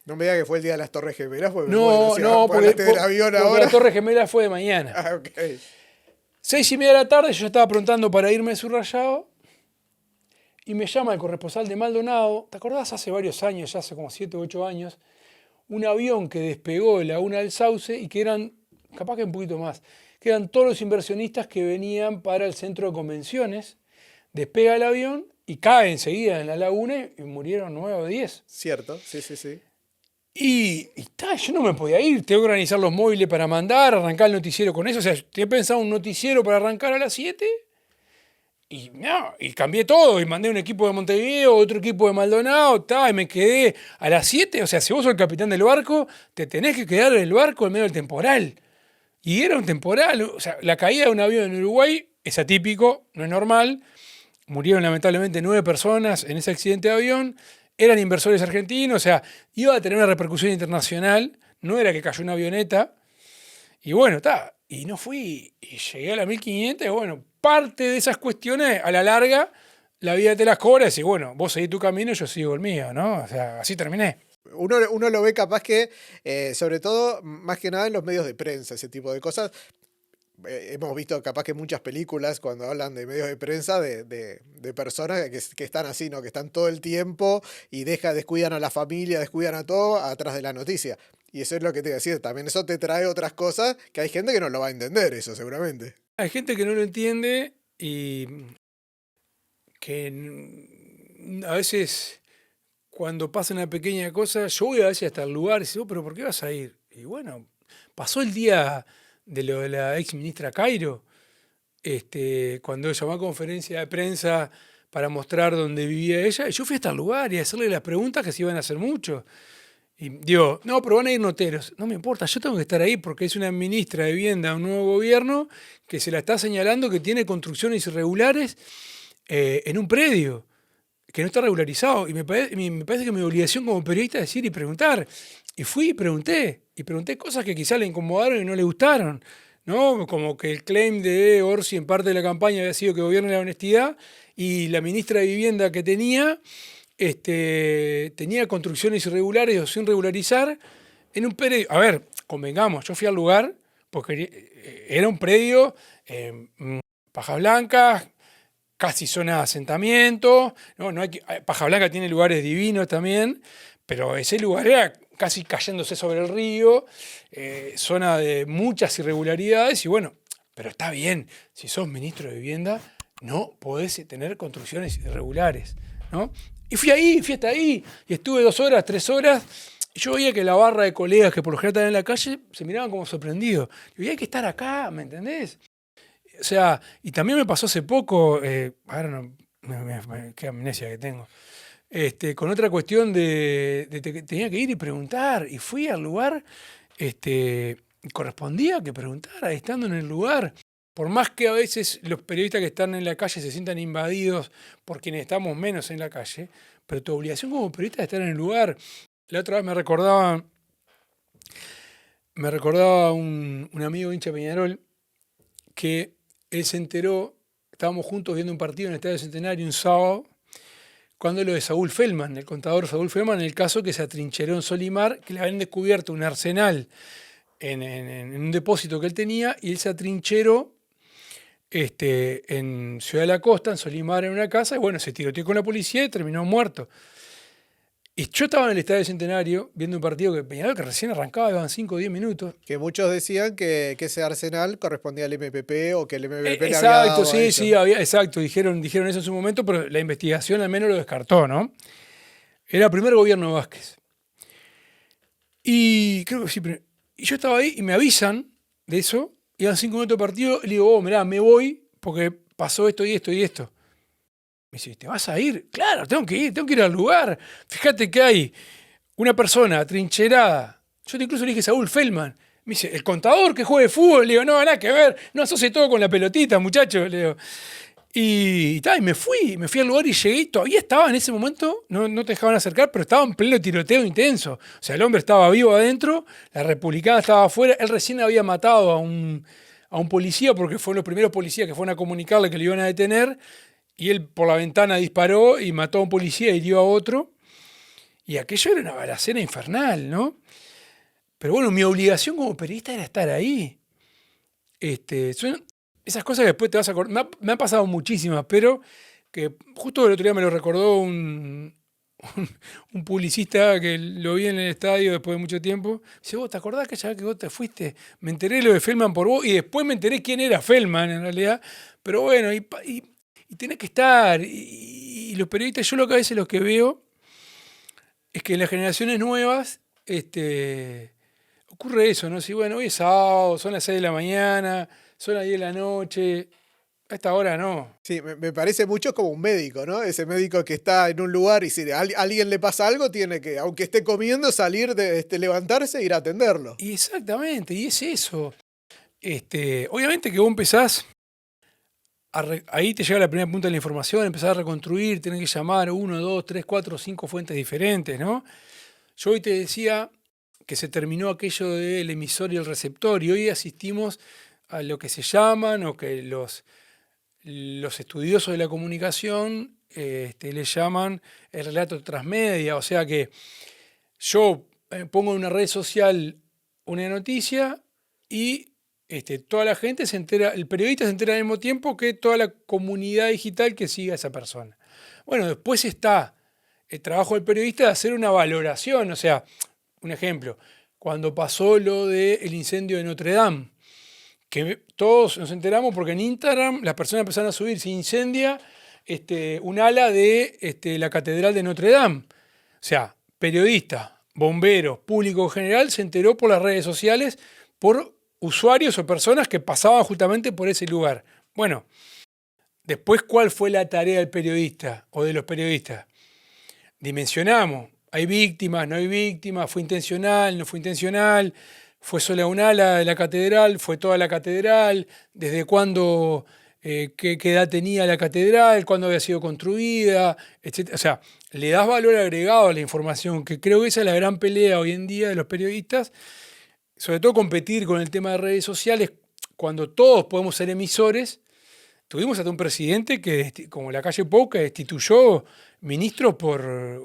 No me diga que fue el día de las Torres Gemelas. Porque porque la Torre Gemela fue de mañana. Ok. 6:30 de la tarde, yo estaba aprontando para irme de Subrayado y me llama el corresponsal de Maldonado. ¿Te acordás? Hace varios años, ya hace como 7 u 8 años, un avión que despegó de Laguna del Sauce y que eran, capaz que un poquito más, que eran todos los inversionistas que venían para el centro de convenciones. Despega el avión y cae enseguida en la laguna y murieron 9 o 10. Cierto, sí. Y yo no me podía ir, tengo que organizar los móviles para mandar, arrancar el noticiero con eso. O sea, te he pensado un noticiero para arrancar a las 7 y cambié todo y mandé un equipo de Montevideo, otro equipo de Maldonado, y me quedé a las 7. O sea, si vos sos el capitán del barco, te tenés que quedar en el barco en medio del temporal. Y era un temporal, o sea, la caída de un avión en Uruguay es atípico, no es normal. Murieron lamentablemente 9 personas en ese accidente de avión. Eran inversores argentinos, o sea, iba a tener una repercusión internacional, no era que cayó una avioneta, y bueno, y no fui, y llegué a la 1500, y bueno, parte de esas cuestiones, a la larga, la vida te las cobra, y bueno, vos seguís tu camino, yo sigo el mío, ¿no? O sea, así terminé. Uno lo ve capaz que, sobre todo, más que nada en los medios de prensa, ese tipo de cosas. Hemos visto capaz que muchas películas cuando hablan de medios de prensa de personas que están así, ¿no? Que están todo el tiempo y descuidan a la familia, descuidan a todo atrás de la noticia. Y eso es lo que te decía, también eso te trae otras cosas que hay gente que no lo va a entender, eso seguramente. Hay gente que no lo entiende y que a veces cuando pasa una pequeña cosa, yo voy a veces hasta el lugar y digo, pero ¿por qué vas a ir? Y bueno, pasó el día de lo de la ex ministra Cairo, cuando llamó a conferencia de prensa para mostrar dónde vivía ella, y yo fui hasta el lugar y a hacerle las preguntas que se iban a hacer mucho. Y digo, no, pero van a ir noteros. No me importa, yo tengo que estar ahí porque es una ministra de vivienda de un nuevo gobierno que se la está señalando que tiene construcciones irregulares en un predio que no está regularizado. Y me parece que mi obligación como periodista es decir y preguntar. Y fui y pregunté cosas que quizá le incomodaron y no le gustaron. ¿no? Como que el claim de Orsi en parte de la campaña había sido que gobierne la honestidad, y la ministra de Vivienda que tenía construcciones irregulares o sin regularizar en un predio. A ver, convengamos, yo fui al lugar porque era un predio, Paja Blanca, casi zona de asentamiento. No hay Paja Blanca tiene lugares divinos también, pero ese lugar era casi cayéndose sobre el río, zona de muchas irregularidades, y bueno, pero está bien, si sos ministro de Vivienda, no podés tener construcciones irregulares, ¿no? Y fui hasta ahí, y estuve 2 horas, 3 horas, y yo veía que la barra de colegas que por lo general estaban en la calle se miraban como sorprendidos. Y hay que estar acá, ¿me entendés? O sea, y también me pasó hace poco, ahora no, qué amnesia que tengo, con otra cuestión que tenía que ir y preguntar, y fui al lugar, correspondía que preguntara, estando en el lugar. Por más que a veces los periodistas que están en la calle se sientan invadidos por quienes estamos menos en la calle, pero tu obligación como periodista es estar en el lugar. La otra vez me recordaba un amigo hincha de Peñarol que él se enteró, estábamos juntos viendo un partido en el Estadio Centenario un sábado, cuando lo de Saúl Feldman, el contador Saúl Feldman, en el caso que se atrincheró en Solimar, que le habían descubierto un arsenal en un depósito que él tenía, y él se atrincheró en Ciudad de la Costa, en Solimar, en una casa, y bueno, se tiroteó con la policía y terminó muerto. Y yo estaba en el Estadio Centenario viendo un partido que Peñarol, que recién arrancaba, iban 5 o 10 minutos. Que muchos decían que ese Arsenal correspondía al MPP o que el MPP le había Exacto, dado a sí, ellos. sí, exacto, dijeron eso en su momento, pero la investigación al menos lo descartó, ¿no? Era el primer gobierno de Vázquez. Y creo que sí, y yo estaba ahí y me avisan de eso, iban 5 minutos de partido, y le digo, mirá, me voy porque pasó esto y esto y esto. Me dice, ¿te vas a ir? Claro, tengo que ir al lugar. Fíjate que hay una persona atrincherada. Yo incluso le dije Saúl Feldman. Me dice, ¿el contador que juega de fútbol? Le digo, no, nada que ver, no asocie todo con la pelotita, muchacho. Le digo. Y me fui al lugar y llegué, y todavía estaba en ese momento, no te dejaban acercar, pero estaba en pleno tiroteo intenso. O sea, el hombre estaba vivo adentro, la republicana estaba afuera, él recién había matado a un policía, porque fueron los primeros policías que fueron a comunicarle que lo iban a detener, y él por la ventana disparó y mató a un policía y hirió a otro. Y aquello era una balacera infernal, ¿no? Pero bueno, mi obligación como periodista era estar ahí. Son esas cosas que después te vas a acordar. Me han pasado muchísimas, pero que justo el otro día me lo recordó un publicista que lo vi en el estadio después de mucho tiempo. Dice, ¿vos te acordás que ya que vos te fuiste? Me enteré lo de Feldman por vos, y después me enteré quién era Feldman en realidad. Pero bueno, y tenés que estar. Y los periodistas, yo lo que a veces los que veo es que en las generaciones nuevas ocurre eso, ¿no? Si bueno, hoy es sábado, son las 6 de la mañana, son las 10 de la noche, a esta hora no. Sí, me parece mucho como un médico, ¿no? Ese médico que está en un lugar y si a alguien le pasa algo, tiene que, aunque esté comiendo, salir, levantarse e ir a atenderlo. Y exactamente, y es eso. Obviamente que vos empezás, ahí te llega la primera punta de la información, empezás a reconstruir, tenés que llamar 1, 2, 3, 4, 5 fuentes diferentes, ¿no? Yo hoy te decía que se terminó aquello del emisor y el receptor, y hoy asistimos a lo que se llaman, o que los estudiosos de la comunicación le llaman el relato transmedia. O sea que yo pongo en una red social una noticia y toda la gente se entera, el periodista se entera al mismo tiempo que toda la comunidad digital que sigue a esa persona. Bueno, después está el trabajo del periodista de hacer una valoración. O sea, un ejemplo, cuando pasó lo del incendio de Notre Dame, que todos nos enteramos porque en Instagram las personas empezaron a subir, se incendia un ala de la Catedral de Notre Dame. O sea, periodistas, bomberos, público en general se enteró por las redes sociales, por usuarios o personas que pasaban justamente por ese lugar. Bueno, después, ¿cuál fue la tarea del periodista o de los periodistas? Dimensionamos. ¿Hay víctimas? ¿No hay víctimas? ¿Fue intencional? ¿No fue intencional? ¿Fue sola un ala de la catedral? ¿Fue toda la catedral? ¿Desde cuándo, qué edad tenía la catedral? ¿Cuándo había sido construida? Etcétera. O sea, le das valor agregado a la información, que creo que esa es la gran pelea hoy en día de los periodistas, sobre todo competir con el tema de redes sociales, cuando todos podemos ser emisores, tuvimos hasta un presidente que, como la calle Pou, que destituyó ministros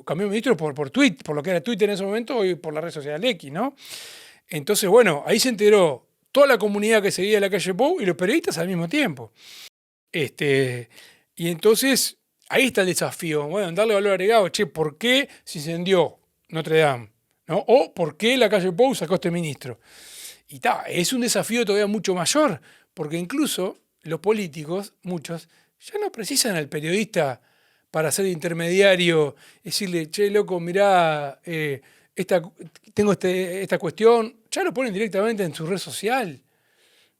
cambió ministros por tweet, por lo que era Twitter en ese momento, y por la red social X, ¿no? Entonces, bueno, ahí se enteró toda la comunidad que seguía la calle Pou y los periodistas al mismo tiempo. Y entonces, ahí está el desafío, bueno, darle valor agregado, ¿por qué se incendió Notre Dame? ¿No? O ¿por qué la calle Pou sacó a este ministro? Y es un desafío todavía mucho mayor, porque incluso los políticos, muchos, ya no precisan al periodista para ser intermediario, decirle, che, loco, mirá, tengo esta cuestión, ya lo ponen directamente en su red social,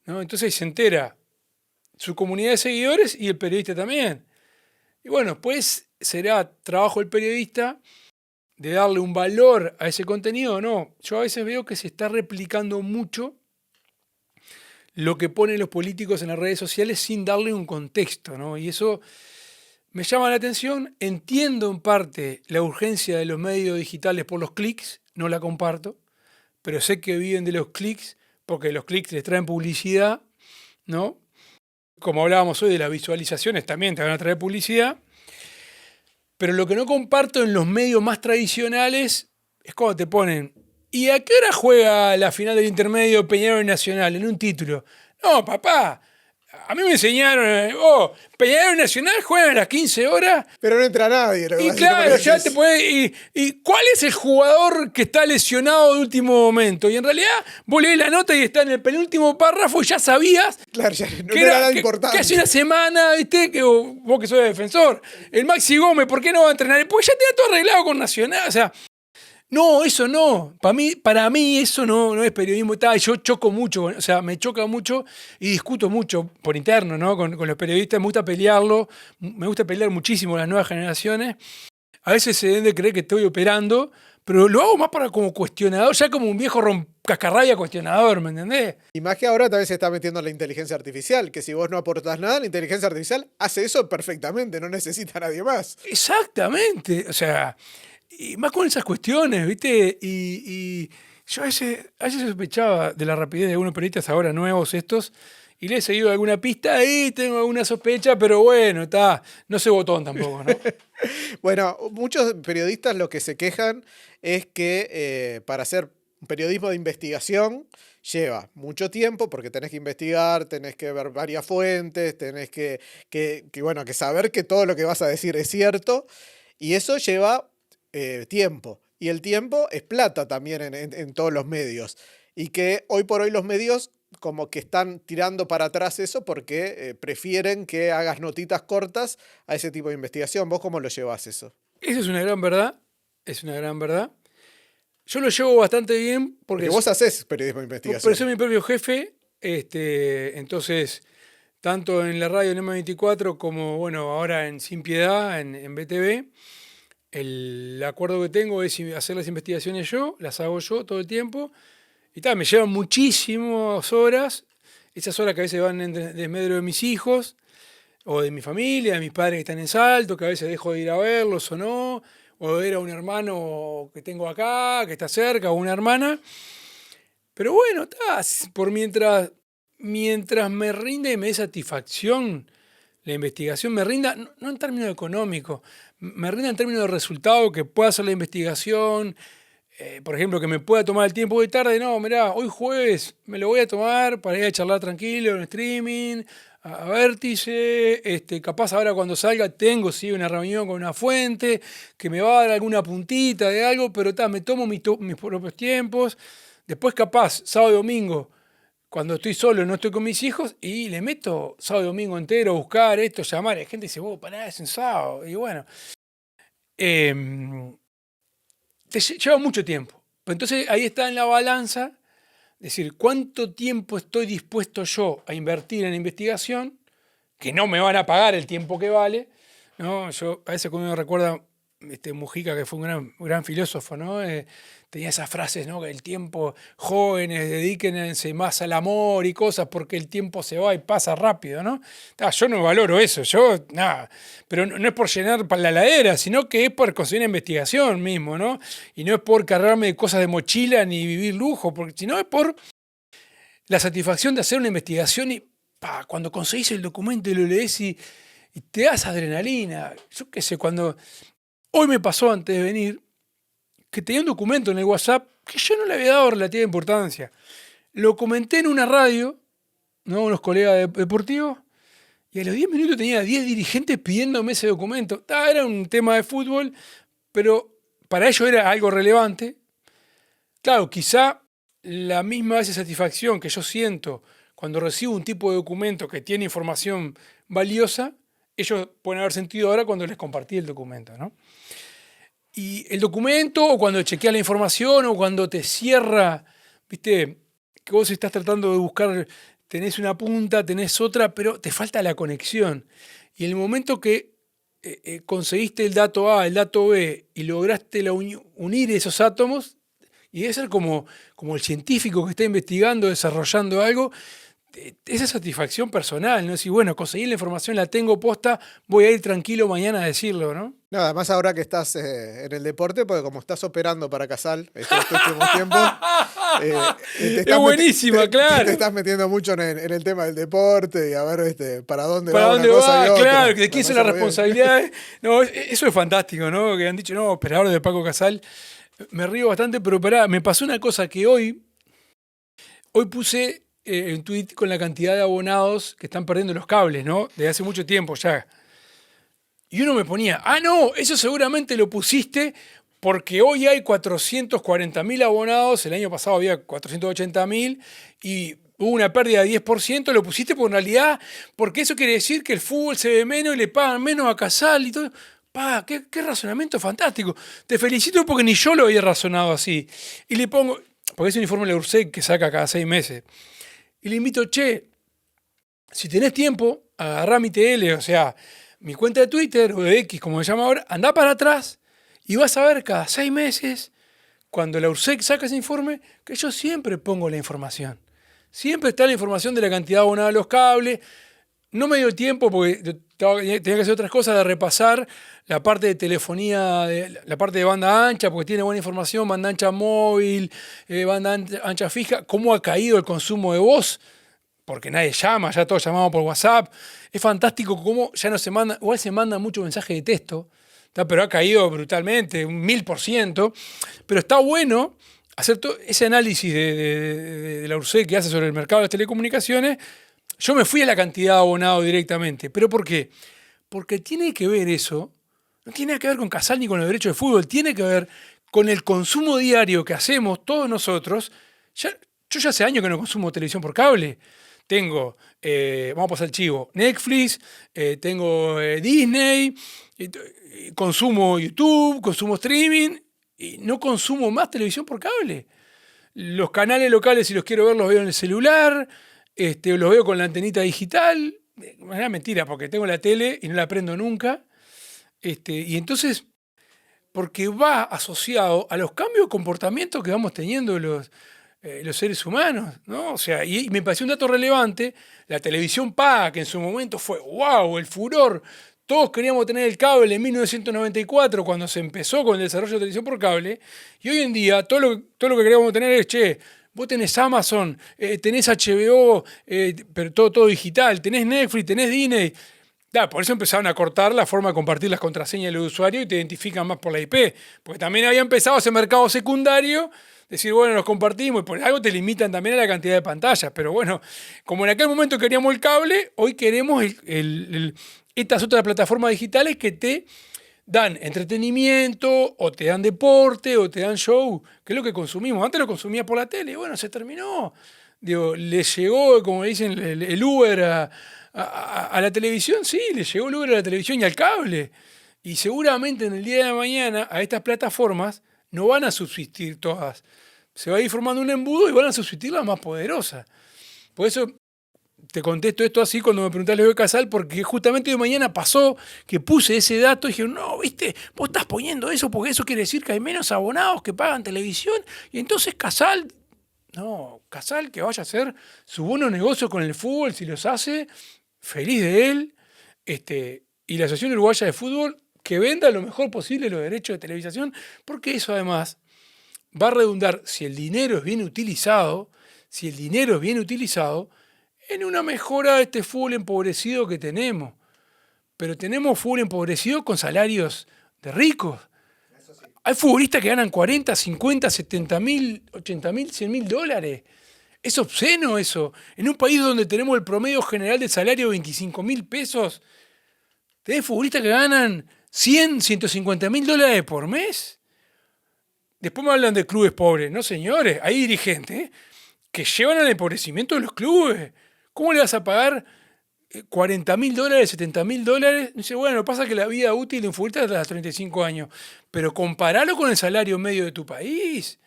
¿no? Entonces se entera su comunidad de seguidores y el periodista también. Y bueno, pues será trabajo del periodista de darle un valor a ese contenido o no. Yo a veces veo que se está replicando mucho lo que ponen los políticos en las redes sociales sin darle un contexto, ¿no? Y eso me llama la atención. Entiendo en parte la urgencia de los medios digitales por los clics, no la comparto, pero sé que viven de los clics porque los clics les traen publicidad, ¿no? Como hablábamos hoy de las visualizaciones, también te van a traer publicidad. Pero lo que no comparto en los medios más tradicionales es cuando te ponen, ¿y a qué hora juega la final del intermedio Peñarol y Nacional? En un título. No, papá, a mí me enseñaron, Peñarol y Nacional juegan a las 15 horas. Pero no entra nadie. Y claro, ya te puede. ¿Y cuál es el jugador que está lesionado de último momento? Y en realidad vos lees la nota y está en el penúltimo párrafo y ya sabías. Claro, ya no era nada importante. Que hace una semana, ¿viste? Que vos que sos defensor. El Maxi Gómez, ¿por qué no va a entrenar? Pues ya tenía todo arreglado con Nacional. O sea, no, eso no. Para mí eso no es periodismo. Yo choco mucho, o sea, me choca mucho y discuto mucho por interno, ¿no? Con los periodistas. Me gusta pelearlo. Me gusta pelear muchísimo con las nuevas generaciones. A veces se deben de creer que estoy operando, pero lo hago más para como cuestionador, ya como un viejo cascarrabia cuestionador, ¿me entendés? Y más que ahora también se está metiendo la inteligencia artificial, que si vos no aportás nada, la inteligencia artificial hace eso perfectamente, no necesita a nadie más. Exactamente, o sea, y más con esas cuestiones, ¿viste? Y yo a veces sospechaba de la rapidez de algunos periodistas ahora nuevos estos, y le he seguido alguna pista ahí, tengo alguna sospecha, pero bueno, no soy botón tampoco, ¿no? Bueno, muchos periodistas lo que se quejan es que para hacer periodismo de investigación lleva mucho tiempo porque tenés que investigar, tenés que ver varias fuentes, tenés que saber que todo lo que vas a decir es cierto, y eso lleva tiempo. Y el tiempo es plata también en todos los medios. Y que hoy por hoy los medios como que están tirando para atrás eso porque prefieren que hagas notitas cortas a ese tipo de investigación. ¿Vos cómo lo llevas eso? Eso es una gran verdad, Yo lo llevo bastante bien porque vos hacés periodismo de investigación. Pero soy mi propio jefe, entonces, tanto en la radio en M24 como, bueno, ahora en Sin Piedad, en BTV, el acuerdo que tengo es hacer las investigaciones yo, las hago yo todo el tiempo, y me llevan muchísimas horas, esas horas que a veces van en desmedro de mis hijos, o de mi familia, de mis padres que están en Salto, que a veces dejo de ir a verlos o no, o de ver a un hermano que tengo acá, que está cerca, o una hermana. Pero bueno, por mientras me rinda y me dé satisfacción la investigación, me rinda, no en términos económicos, me rinda en términos de resultado, que pueda hacer la investigación, por ejemplo, que me pueda tomar el tiempo de tarde. No, mirá, hoy jueves me lo voy a tomar para ir a charlar tranquilo en streaming, a Vértice, capaz ahora cuando salga tengo una reunión con una fuente que me va a dar alguna puntita de algo, pero me tomo mis propios tiempos. Después capaz, sábado y domingo, cuando estoy solo, no estoy con mis hijos, y le meto sábado y domingo entero a buscar esto, llamar. Hay gente que dice, pará, es un sábado. Y bueno, te lleva mucho tiempo. Pero entonces ahí está en la balanza, decir, ¿cuánto tiempo estoy dispuesto yo a invertir en investigación? Que no me van a pagar el tiempo que vale, ¿no? Yo a veces cuando me recuerda Mujica, que fue un gran filósofo, ¿no? Tenía esas frases, ¿no? Que el tiempo, jóvenes, dedíquense más al amor y cosas, porque el tiempo se va y pasa rápido, ¿no? Yo no valoro eso, pero no es por llenar para la heladera, sino que es por conseguir una investigación mismo, ¿no? Y no es por cargarme de cosas de mochila ni vivir lujo, porque sino es por la satisfacción de hacer una investigación y cuando conseguís el documento y lo lees y te das adrenalina. Yo qué sé, hoy me pasó antes de venir que tenía un documento en el WhatsApp que yo no le había dado relativa importancia. Lo comenté en una radio, ¿no? Unos colegas deportivos, y a los 10 minutos tenía 10 dirigentes pidiéndome ese documento. Era un tema de fútbol, pero para ellos era algo relevante. Claro, quizá la misma satisfacción que yo siento cuando recibo un tipo de documento que tiene información valiosa, ellos pueden haber sentido ahora cuando les compartí el documento, ¿no? Y el documento, o cuando chequeas la información, o cuando te cierra, viste, que vos estás tratando de buscar, tenés una punta, tenés otra, pero te falta la conexión. Y en el momento que conseguiste el dato A, el dato B, y lograste unir esos átomos, y debe ser como el científico que está investigando, desarrollando algo, esa satisfacción personal, ¿no? Decir, bueno, conseguí la información, la tengo posta, voy a ir tranquilo mañana a decirlo, ¿no? No, además ahora que estás en el deporte, porque como estás operando para Casal estos últimos tiempos, es buenísima, claro. Te estás metiendo mucho en el tema del deporte y a ver para dónde va una cosa y otra. Claro, de quién son las responsabilidades. No, eso es fantástico, ¿no? Que han dicho, no, operador de Paco Casal. Me río bastante, pero me pasó una cosa que hoy puse un tweet con la cantidad de abonados que están perdiendo los cables, ¿no? Desde hace mucho tiempo ya. Y uno me ponía, no, eso seguramente lo pusiste porque hoy hay 440.000 abonados, el año pasado había 480.000 y hubo una pérdida de 10%, lo pusiste por realidad, porque eso quiere decir que el fútbol se ve menos y le pagan menos a Casal y todo. Qué razonamiento fantástico. Te felicito porque ni yo lo había razonado así. Y le pongo, porque es un informe de la URSEC que saca cada 6 meses. Y le invito, si tenés tiempo, agarrá mi TL, o sea, mi cuenta de Twitter o de X, como se llama ahora, andá para atrás y vas a ver cada 6 meses, cuando la URSEC saca ese informe, que yo siempre pongo la información. Siempre está la información de la cantidad abonada a los cables. No me dio tiempo porque tenía que hacer otras cosas, de repasar la parte de telefonía, la parte de banda ancha, porque tiene buena información, banda ancha móvil, banda ancha fija, cómo ha caído el consumo de voz, porque nadie llama, ya todos llamamos por WhatsApp. Es fantástico cómo ya no se manda, igual se manda mucho mensaje de texto, pero ha caído brutalmente, un 1000%. Pero está bueno hacer todo ese análisis de la URSEC que hace sobre el mercado de las telecomunicaciones. Yo me fui a la cantidad de abonado directamente. ¿Pero por qué? Porque tiene que ver eso, no tiene nada que ver con Casal ni con los derechos de fútbol, tiene que ver con el consumo diario que hacemos todos nosotros. Yo ya hace años que no consumo televisión por cable. Tengo, vamos a pasar el chivo, Netflix, tengo Disney, consumo YouTube, consumo streaming y no consumo más televisión por cable. Los canales locales, si los quiero ver, los veo en el celular. Los veo con la antenita digital. Es mentira, porque tengo la tele y no la prendo nunca. Y entonces, porque va asociado a los cambios de comportamiento que vamos teniendo los seres humanos, ¿no? O sea, y me pareció un dato relevante. La televisión paga, que en su momento fue wow, el furor. Todos queríamos tener el cable en 1994, cuando se empezó con el desarrollo de televisión por cable. Y hoy en día, todo lo que queríamos tener es, vos tenés Amazon, tenés HBO, pero todo digital, tenés Netflix, tenés Disney. Por eso empezaron a cortar la forma de compartir las contraseñas de los usuarios y te identifican más por la IP. Porque también había empezado ese mercado secundario, decir, bueno, los compartimos, y por algo te limitan también a la cantidad de pantallas. Pero bueno, como en aquel momento queríamos el cable, hoy queremos estas otras plataformas digitales que te dan entretenimiento, o te dan deporte, o te dan show, que es lo que consumimos. Antes lo consumías por la tele, y bueno, se terminó. Le llegó, como dicen, el Uber a la televisión. Sí, le llegó el Uber a la televisión y al cable. Y seguramente en el día de mañana a estas plataformas no van a subsistir todas. Se va a ir formando un embudo y van a subsistir las más poderosas. Por eso te contesto esto así cuando me preguntás lo de Casal, porque justamente hoy mañana pasó que puse ese dato y dije, no, viste, vos estás poniendo eso porque eso quiere decir que hay menos abonados que pagan televisión y entonces Casal que vaya a hacer su buenos negocios con el fútbol, si los hace, feliz de él, y la Asociación Uruguaya de Fútbol que venda lo mejor posible los derechos de televisación, porque eso además va a redundar, si el dinero es bien utilizado, si el dinero es bien utilizado, en una mejora de este fútbol empobrecido que tenemos. Pero tenemos fútbol empobrecido con salarios de ricos. Hay futbolistas que ganan 40, 50, 70 mil, 80 mil, 100 mil dólares. Es obsceno eso. En un país donde tenemos el promedio general de salario de 25 mil pesos, tenés futbolistas que ganan 100, 150 mil dólares por mes. Después me hablan de clubes pobres. No, señores, hay dirigentes que llevan al empobrecimiento de los clubes. ¿Cómo le vas a pagar 40 mil dólares, 70 mil dólares? Dice, bueno, pasa que la vida útil de un futbolista es hasta los 35 años. Pero comparalo con el salario medio de tu país.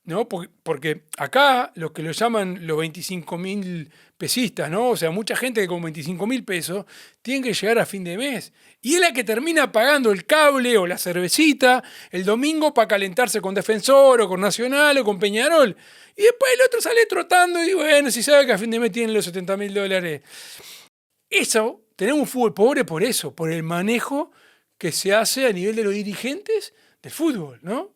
¿No? Porque acá los que lo llaman los 25 mil pesistas, ¿no? O sea, mucha gente que con 25 mil pesos tiene que llegar a fin de mes. Y es la que termina pagando el cable o la cervecita el domingo para calentarse con Defensor o con Nacional o con Peñarol. Y después el otro sale trotando y bueno, si sabe que a fin de mes tienen los 70 mil dólares. Eso, tenemos un fútbol pobre por eso, por el manejo que se hace a nivel de los dirigentes del fútbol, ¿no?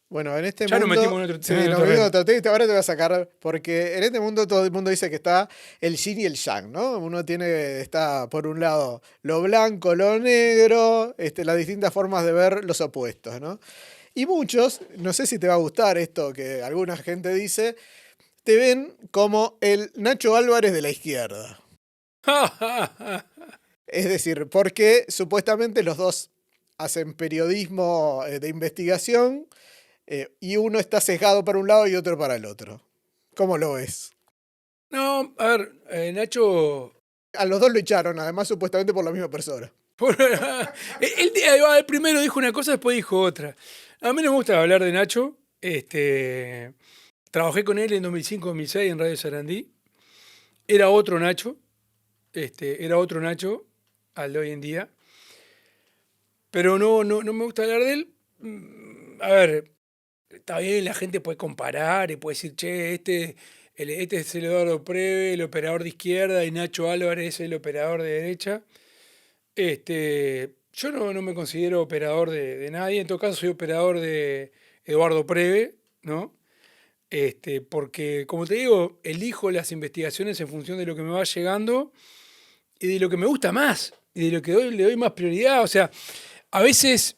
Bueno, en este Ya mundo. nos metimos en otro, Sí, en nos otro metimos en terreno. otro tema, ahora te voy a sacar. Porque en este mundo todo el mundo dice que está el yin y el yang, ¿no? Uno está por un lado lo blanco, lo negro, las distintas formas de ver los opuestos, ¿no? Y muchos, no sé si te va a gustar esto que alguna gente dice, te ven como el Nacho Álvarez de la izquierda. Es decir, porque supuestamente los dos hacen periodismo de investigación y uno está sesgado para un lado y otro para el otro. ¿Cómo lo ves? No, a ver, Nacho. A los dos lo echaron, además supuestamente por la misma persona. Él primero dijo una cosa, después dijo otra. A mí no me gusta hablar de Nacho. Trabajé con él en 2005-2006 en Radio Sarandí. Era otro Nacho. Era otro Nacho al de hoy en día. Pero no me gusta hablar de él. A ver, está bien, la gente puede comparar y puede decir, che, este es el Eduardo Preve, el operador de izquierda, y Nacho Álvarez es el operador de derecha. Yo no me considero operador de nadie, en todo caso soy operador de Eduardo Preve, ¿no? Porque, como te digo, elijo las investigaciones en función de lo que me va llegando y de lo que me gusta más, y de lo que le doy más prioridad. O sea, a veces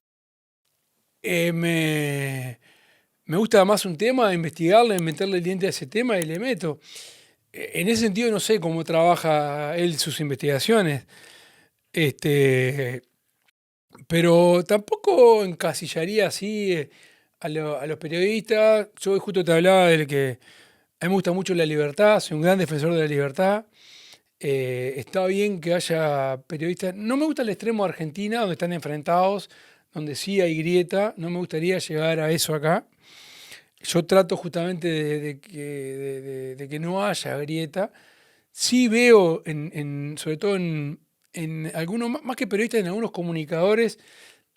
me gusta más un tema, investigarle, meterle el diente a ese tema y le meto. En ese sentido no sé cómo trabaja él sus investigaciones. Pero tampoco encasillaría así a los periodistas. Yo justo te hablaba de que a mí me gusta mucho la libertad, soy un gran defensor de la libertad. Está bien que haya periodistas. No me gusta el extremo de Argentina, donde están enfrentados, donde sí hay grieta. No me gustaría llegar a eso acá. Yo trato justamente de que no haya grieta. Sí veo, sobre todo en algunos, más que periodistas, en algunos comunicadores,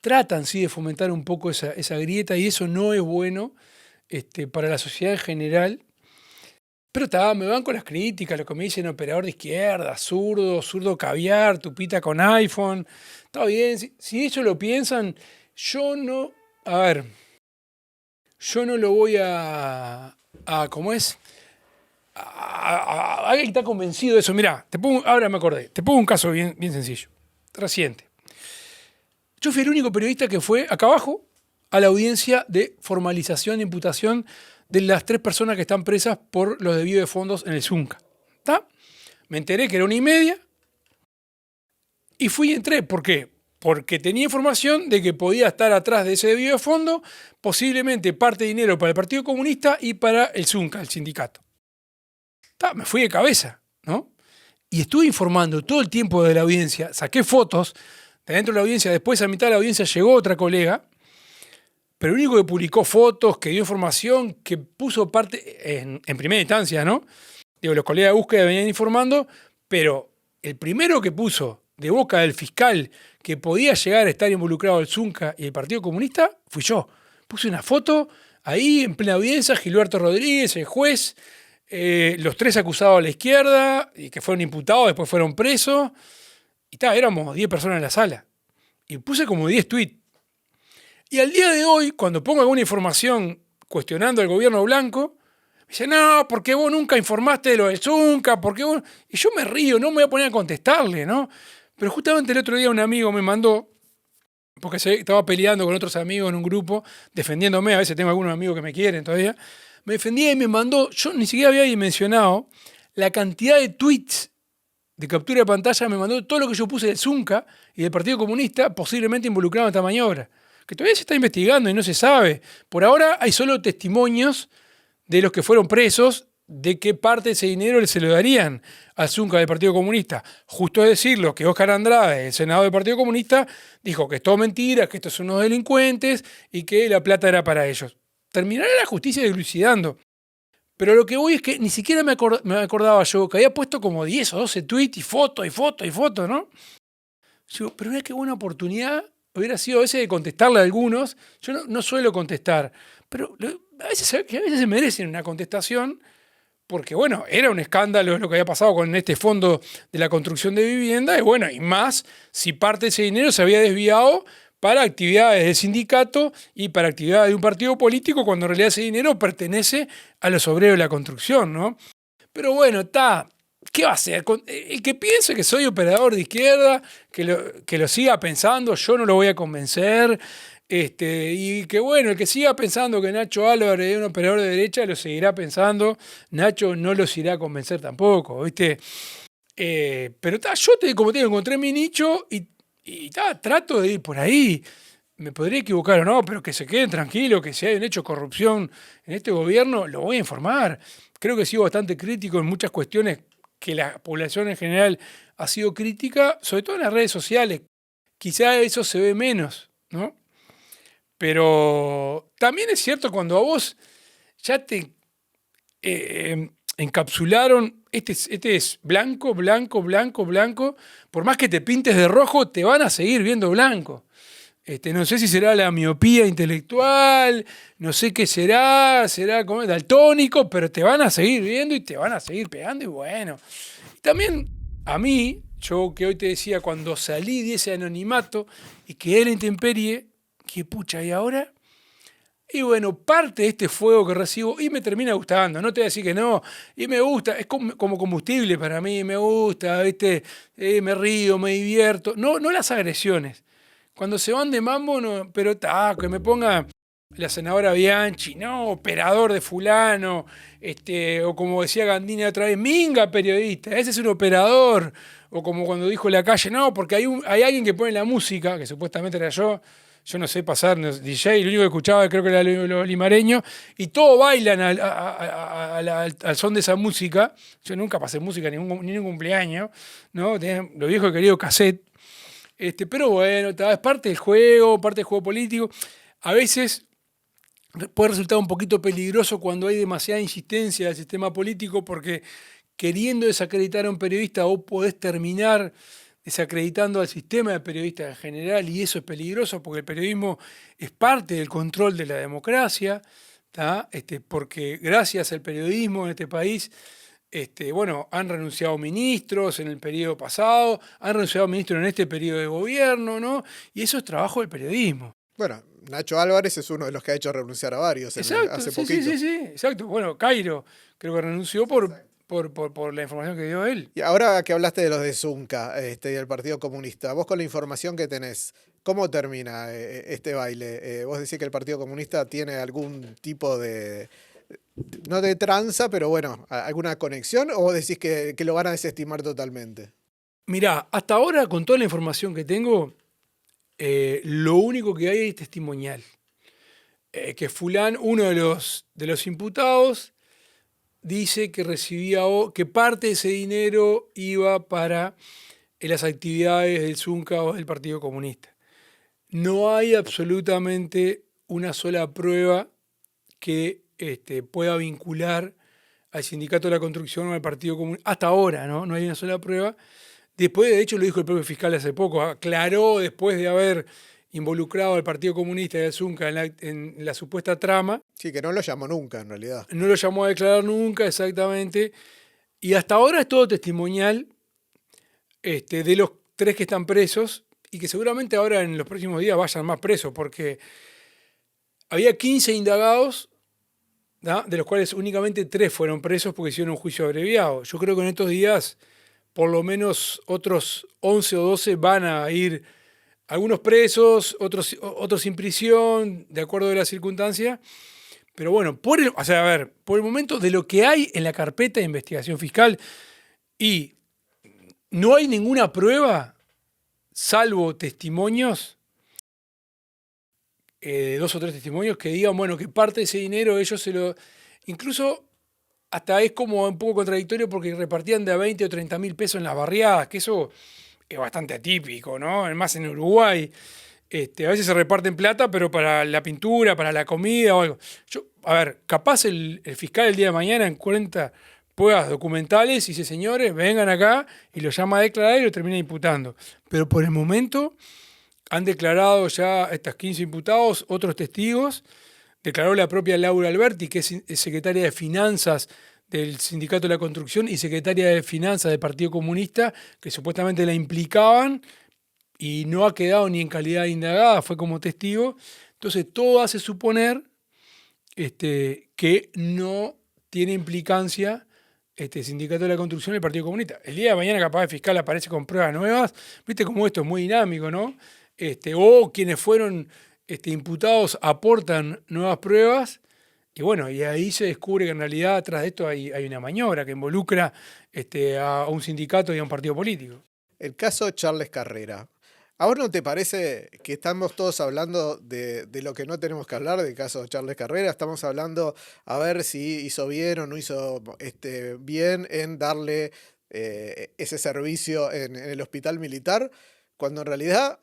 tratan sí de fomentar un poco esa grieta y eso no es bueno para la sociedad en general. Pero me van con las críticas, lo que me dicen operador de izquierda, zurdo caviar, tupita con iPhone. Está bien, si ellos lo piensan, yo no. A ver, yo no lo voy ¿cómo es? Alguien que está convencido de eso. Mirá, ahora me acordé, te pongo un caso bien sencillo, reciente. Yo fui el único periodista que fue acá abajo a la audiencia de formalización de imputación de las 3 personas que están presas por los desvíos de fondos en el Zunca. ¿Está? Me enteré que era 1:30 y fui y entré. ¿Por qué? Porque tenía información de que podía estar atrás de ese desvío de fondo posiblemente parte de dinero para el Partido Comunista y para el Zunca, el sindicato. Me fui de cabeza, ¿no? Y estuve informando todo el tiempo de la audiencia, saqué fotos de dentro de la audiencia, después a mitad de la audiencia llegó otra colega, pero el único que publicó fotos, que dio información, que puso parte en primera instancia, ¿no? Digo, los colegas de búsqueda venían informando, pero el primero que puso de boca del fiscal que podía llegar a estar involucrado el Zunca y el Partido Comunista, fui yo. Puse una foto ahí en plena audiencia, Gilberto Rodríguez, el juez, los 3 acusados a la izquierda, y que fueron imputados, después fueron presos, y éramos 10 personas en la sala. Y puse como 10 tweets. Y al día de hoy, cuando pongo alguna información cuestionando al gobierno blanco, Me dice, no, porque vos nunca informaste de lo del Zunca, porque vos... Y yo me río, no me voy a poner a contestarle, ¿no? Pero justamente el otro día un amigo me mandó, porque estaba peleando con otros amigos en un grupo, defendiéndome, a veces tengo algunos amigos que me quieren todavía, me defendía y me mandó, yo ni siquiera había dimensionado la cantidad de tweets de captura de pantalla, me mandó todo lo que yo puse del Zunca y del Partido Comunista posiblemente involucrado en esta maniobra, que todavía se está investigando y no se sabe. Por ahora hay solo testimonios de los que fueron presos, de qué parte de ese dinero se lo darían al Zunca del Partido Comunista. Justo es decirlo que Óscar Andrade, el senador del Partido Comunista, dijo que es todo mentira, que estos son unos delincuentes y que la plata era para ellos. Terminará la justicia dilucidando. Pero lo que voy es que ni siquiera me acordaba yo que había puesto como 10 o 12 tweets y fotos y fotos y fotos, ¿no? Digo, pero mira qué buena oportunidad hubiera sido ese de contestarle a algunos. Yo no suelo contestar, pero a veces se merecen una contestación porque, bueno, era un escándalo lo que había pasado con este fondo de la construcción de vivienda y, bueno, y más si parte de ese dinero se había desviado para actividades del sindicato y para actividades de un partido político cuando en realidad ese dinero pertenece a los obreros de la construcción, ¿no? Pero bueno, está... ¿Qué va a hacer? El que piense que soy operador de izquierda, que lo siga pensando, yo no lo voy a convencer. Y que bueno, el que siga pensando que Nacho Álvarez es un operador de derecha, lo seguirá pensando. Nacho no los irá a convencer tampoco, ¿viste? Pero yo como te digo, encontré mi nicho y trato de ir por ahí. Me podría equivocar o no, pero que se queden tranquilos, que si hay un hecho de corrupción en este gobierno, lo voy a informar. Creo que he sido bastante crítico en muchas cuestiones que la población en general ha sido crítica, sobre todo en las redes sociales. Quizá eso se ve menos, ¿no? Pero también es cierto cuando a vos ya te encapsularon, este es blanco, blanco, blanco, blanco, por más que te pintes de rojo, te van a seguir viendo blanco. No sé si será la miopía intelectual, no sé qué será como daltónico, pero te van a seguir viendo y te van a seguir pegando y bueno. Y también a mí, yo que hoy te decía, cuando salí de ese anonimato y quedé en la intemperie, que pucha, ¿y ahora? Y bueno, parte de este fuego que recibo y me termina gustando, no te voy a decir que no, y me gusta, es como combustible para mí, me gusta, ¿viste? Me río, me divierto, no las agresiones. Cuando se van de mambo, no, pero que me ponga la senadora Bianchi, no, operador de fulano, o como decía Gandini otra vez, minga periodista, ese es un operador, o como cuando dijo Lacalle, no, porque hay alguien que pone la música, que supuestamente era yo no sé pasar DJ, lo único que escuchaba creo que era los limareños, y todos bailan al son de esa música. Yo nunca pasé música ni en un cumpleaños, ¿no? Lo viejo querido cassette. Pero bueno, es parte del juego político. A veces puede resultar un poquito peligroso cuando hay demasiada insistencia del sistema político porque queriendo desacreditar a un periodista vos podés terminar desacreditando al sistema de periodistas en general y eso es peligroso porque el periodismo es parte del control de la democracia, porque gracias al periodismo en este país han renunciado ministros en el periodo pasado, han renunciado ministros en este periodo de gobierno, ¿no? Y eso es trabajo del periodismo. Bueno, Nacho Álvarez es uno de los que ha hecho renunciar a varios hace poquito. Sí, exacto. Bueno, Cairo creo que renunció por la información que dio él. Y ahora que hablaste de los de Zunca y del Partido Comunista, vos con la información que tenés, ¿cómo termina este baile? Vos decís que el Partido Comunista tiene algún tipo de... no de tranza, pero bueno, ¿alguna conexión? ¿O vos decís que lo van a desestimar totalmente? Mirá, hasta ahora, con toda la información que tengo, lo único que hay es testimonial. Que fulano, uno de los imputados, dice que que parte de ese dinero iba para las actividades del Zunca o del Partido Comunista. No hay absolutamente una sola prueba que pueda vincular al Sindicato de la Construcción o al Partido Comunista. Hasta ahora, ¿no? No hay una sola prueba. Después, de hecho, lo dijo el propio fiscal hace poco, aclaró después de haber involucrado al Partido Comunista y al Zunca en la supuesta trama. Sí, que no lo llamó nunca, en realidad. No lo llamó a declarar nunca, exactamente. Y hasta ahora es todo testimonial de los 3 que están presos y que seguramente ahora en los próximos días vayan más presos, porque había 15 indagados ¿no? De los cuales únicamente 3 fueron presos porque hicieron un juicio abreviado. Yo creo que en estos días por lo menos otros 11 o 12 van a ir, algunos presos, otros sin prisión, de acuerdo a la circunstancia. Pero bueno, por el momento de lo que hay en la carpeta de investigación fiscal, y no hay ninguna prueba, salvo testimonios, 2 o 3 testimonios que digan, bueno, que parte de ese dinero ellos se lo... Incluso hasta es como un poco contradictorio porque repartían de a 20 o 30 mil pesos en las barriadas, que eso es bastante atípico, ¿no? Además en Uruguay, a veces se reparten plata, pero para la pintura, para la comida o algo. Capaz el fiscal el día de mañana encuentra pruebas documentales y dice, señores, vengan acá, y lo llama a declarar y lo termina imputando. Pero por el momento han declarado ya estos 15 imputados, otros testigos. Declaró la propia Laura Alberti, que es secretaria de Finanzas del Sindicato de la Construcción y secretaria de Finanzas del Partido Comunista, que supuestamente la implicaban y no ha quedado ni en calidad de indagada, fue como testigo. Entonces todo hace suponer que no tiene implicancia Sindicato de la Construcción y el Partido Comunista. El día de mañana capaz el fiscal aparece con pruebas nuevas, viste cómo esto es muy dinámico, ¿no? O quienes fueron imputados aportan nuevas pruebas y bueno, y ahí se descubre que en realidad atrás de esto hay una maniobra que involucra a un sindicato y a un partido político. El caso Charles Carrera. ¿A vos no te parece que estamos todos hablando de lo que no tenemos que hablar del caso Charles Carrera? Estamos hablando a ver si hizo bien o no hizo bien en darle ese servicio en el hospital militar, cuando en realidad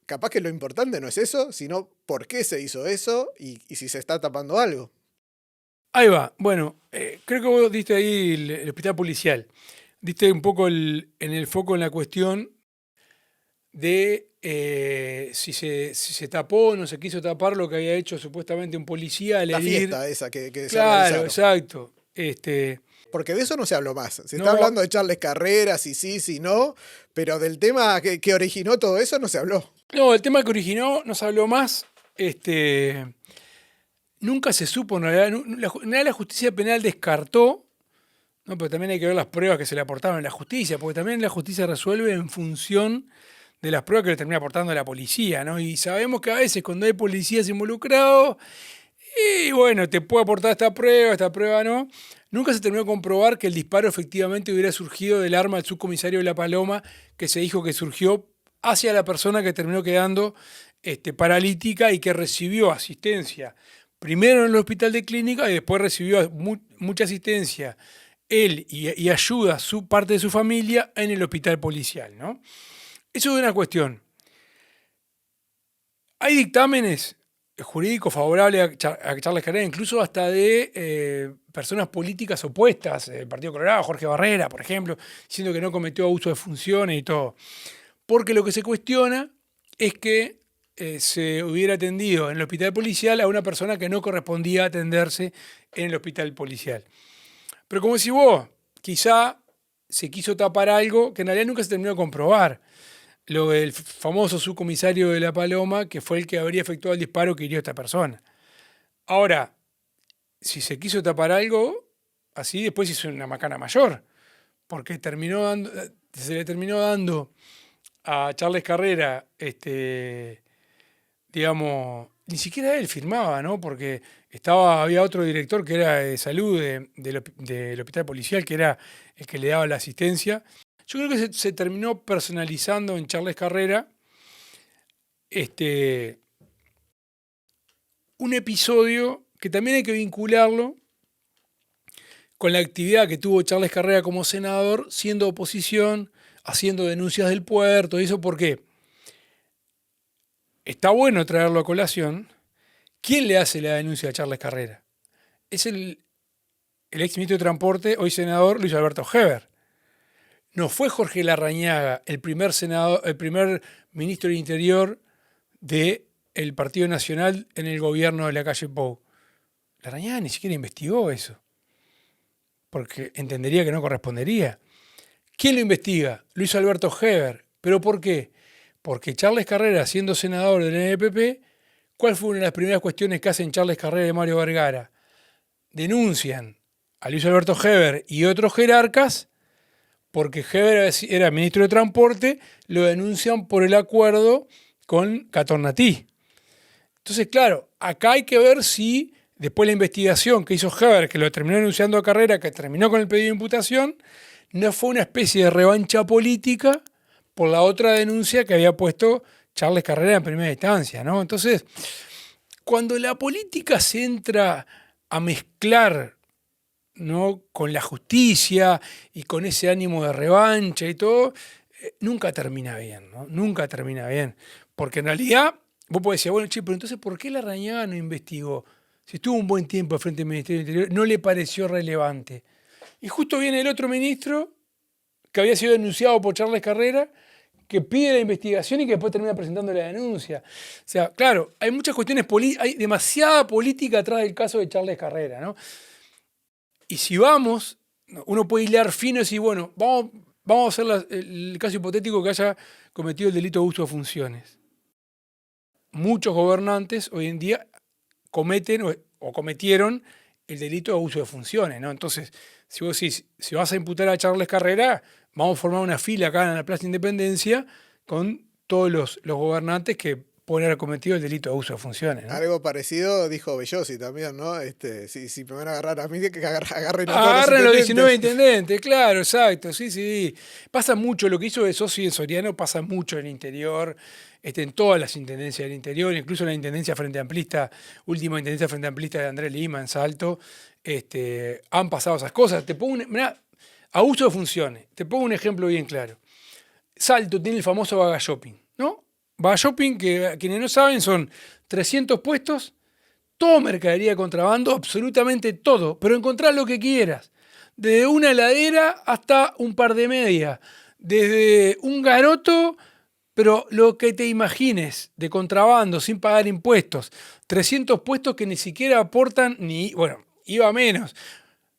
capaz que lo importante no es eso, sino por qué se hizo eso y si se está tapando algo. Ahí va. Bueno, creo que vos diste ahí el hospital policial. Diste un poco en el foco en la cuestión de si se tapó o no se quiso tapar lo que había hecho supuestamente un policía al La herir. fiesta esa que se Claro, organizaron. exacto. Porque de eso no se habló más. Se No. está hablando de Charles Carrera, si no, pero del tema que originó todo eso no se habló. No, el tema que originó no se habló más. Nunca se supo, en realidad. La justicia penal descartó, ¿no? Pero también hay que ver las pruebas que se le aportaron a la justicia, porque también la justicia resuelve en función de las pruebas que le termina aportando la policía, ¿no? Y sabemos que a veces cuando hay policías involucrados, y bueno, te puede aportar esta prueba no. Nunca se terminó de comprobar que el disparo efectivamente hubiera surgido del arma del subcomisario de La Paloma, que se dijo que surgió hacia la persona que terminó quedando paralítica y que recibió asistencia primero en el hospital de clínica y después recibió mucha asistencia él y ayuda parte de su familia en el hospital policial, ¿no? Eso es una cuestión. Hay dictámenes jurídicos favorables a Charles Carrera, incluso hasta de personas políticas opuestas, el Partido Colorado, Jorge Barrera, por ejemplo, diciendo que no cometió abuso de funciones y todo. Porque lo que se cuestiona es que se hubiera atendido en el hospital policial a una persona que no correspondía atenderse en el hospital policial. Pero como decís vos, quizá se quiso tapar algo que en realidad nunca se terminó de comprobar. Lo del famoso subcomisario de La Paloma, que fue el que habría efectuado el disparo que hirió a esta persona. Ahora, si se quiso tapar algo, así después hizo una macana mayor, porque se le terminó dando a Charles Carrera, digamos, ni siquiera él firmaba, ¿no? Porque había otro director que era de salud del hospital policial, que era el que le daba la asistencia. Yo creo que se terminó personalizando en Charles Carrera un episodio que también hay que vincularlo con la actividad que tuvo Charles Carrera como senador, siendo oposición, haciendo denuncias del puerto, y eso porque está bueno traerlo a colación. ¿Quién le hace la denuncia a Charles Carrera? Es el ex ministro de Transporte, hoy senador, Luis Alberto Heber. No fue Jorge Larrañaga el primer ministro del Interior del Partido Nacional en el gobierno de la calle Pou. Larrañaga ni siquiera investigó eso, porque entendería que no correspondería. ¿Quién lo investiga? Luis Alberto Heber. ¿Pero por qué? Porque Charles Carrera, siendo senador del NPP, ¿cuál fue una de las primeras cuestiones que hacen Charles Carrera y Mario Vergara? denuncian a Luis Alberto Heber y otros jerarcas porque Heber era ministro de Transporte, lo denuncian por el acuerdo con Catornatí. Entonces, claro, acá hay que ver si después la investigación que hizo Heber, que lo terminó denunciando a Carrera, que terminó con el pedido de imputación, no fue una especie de revancha política por la otra denuncia que había puesto Charles Carrera en primera instancia, ¿no? Entonces, cuando la política se entra a mezclar, ¿no?, con la justicia y con ese ánimo de revancha y todo, nunca termina bien, ¿no? Nunca termina bien. Porque en realidad, vos podés decir, bueno, che, pero entonces, ¿por qué Larrañaga no investigó? Si estuvo un buen tiempo al frente del Ministerio del Interior, no le pareció relevante. Y justo viene el otro ministro, que había sido denunciado por Charles Carrera, que pide la investigación y que después termina presentando la denuncia. O sea, claro, hay muchas cuestiones hay demasiada política atrás del caso de Charles Carrera, ¿no? Y si vamos, uno puede hilar fino y decir, bueno, vamos a hacer el caso hipotético que haya cometido el delito de abuso de funciones. Muchos gobernantes hoy en día cometen o cometieron el delito de abuso de funciones, ¿no? Entonces, si vos decís, si vas a imputar a Charles Carrera, vamos a formar una fila acá en la Plaza Independencia con todos los gobernantes que pueden haber cometido el delito de abuso de funciones, ¿no? Algo parecido dijo Bellosi también, ¿no? Si me van a agarrar a mí, que agarren a todos Agarren los intendentes. 19 intendentes, claro, exacto, sí. Pasa mucho, lo que hizo Bellosi en Soriano pasa mucho en el interior, en todas las intendencias del interior, incluso en la intendencia Frente Amplista, última intendencia Frente Amplista de Andrés Lima en Salto, han pasado esas cosas. Mirá, abuso de funciones, te pongo un ejemplo bien claro. Salto tiene el famoso Baga Shopping, ¿no? Baga Shopping, que quienes no saben, son 300 puestos, todo mercadería de contrabando, absolutamente todo, pero encontrás lo que quieras. Desde una heladera hasta un par de medias, desde un garoto, pero lo que te imagines de contrabando sin pagar impuestos. 300 puestos que ni siquiera aportan iba menos,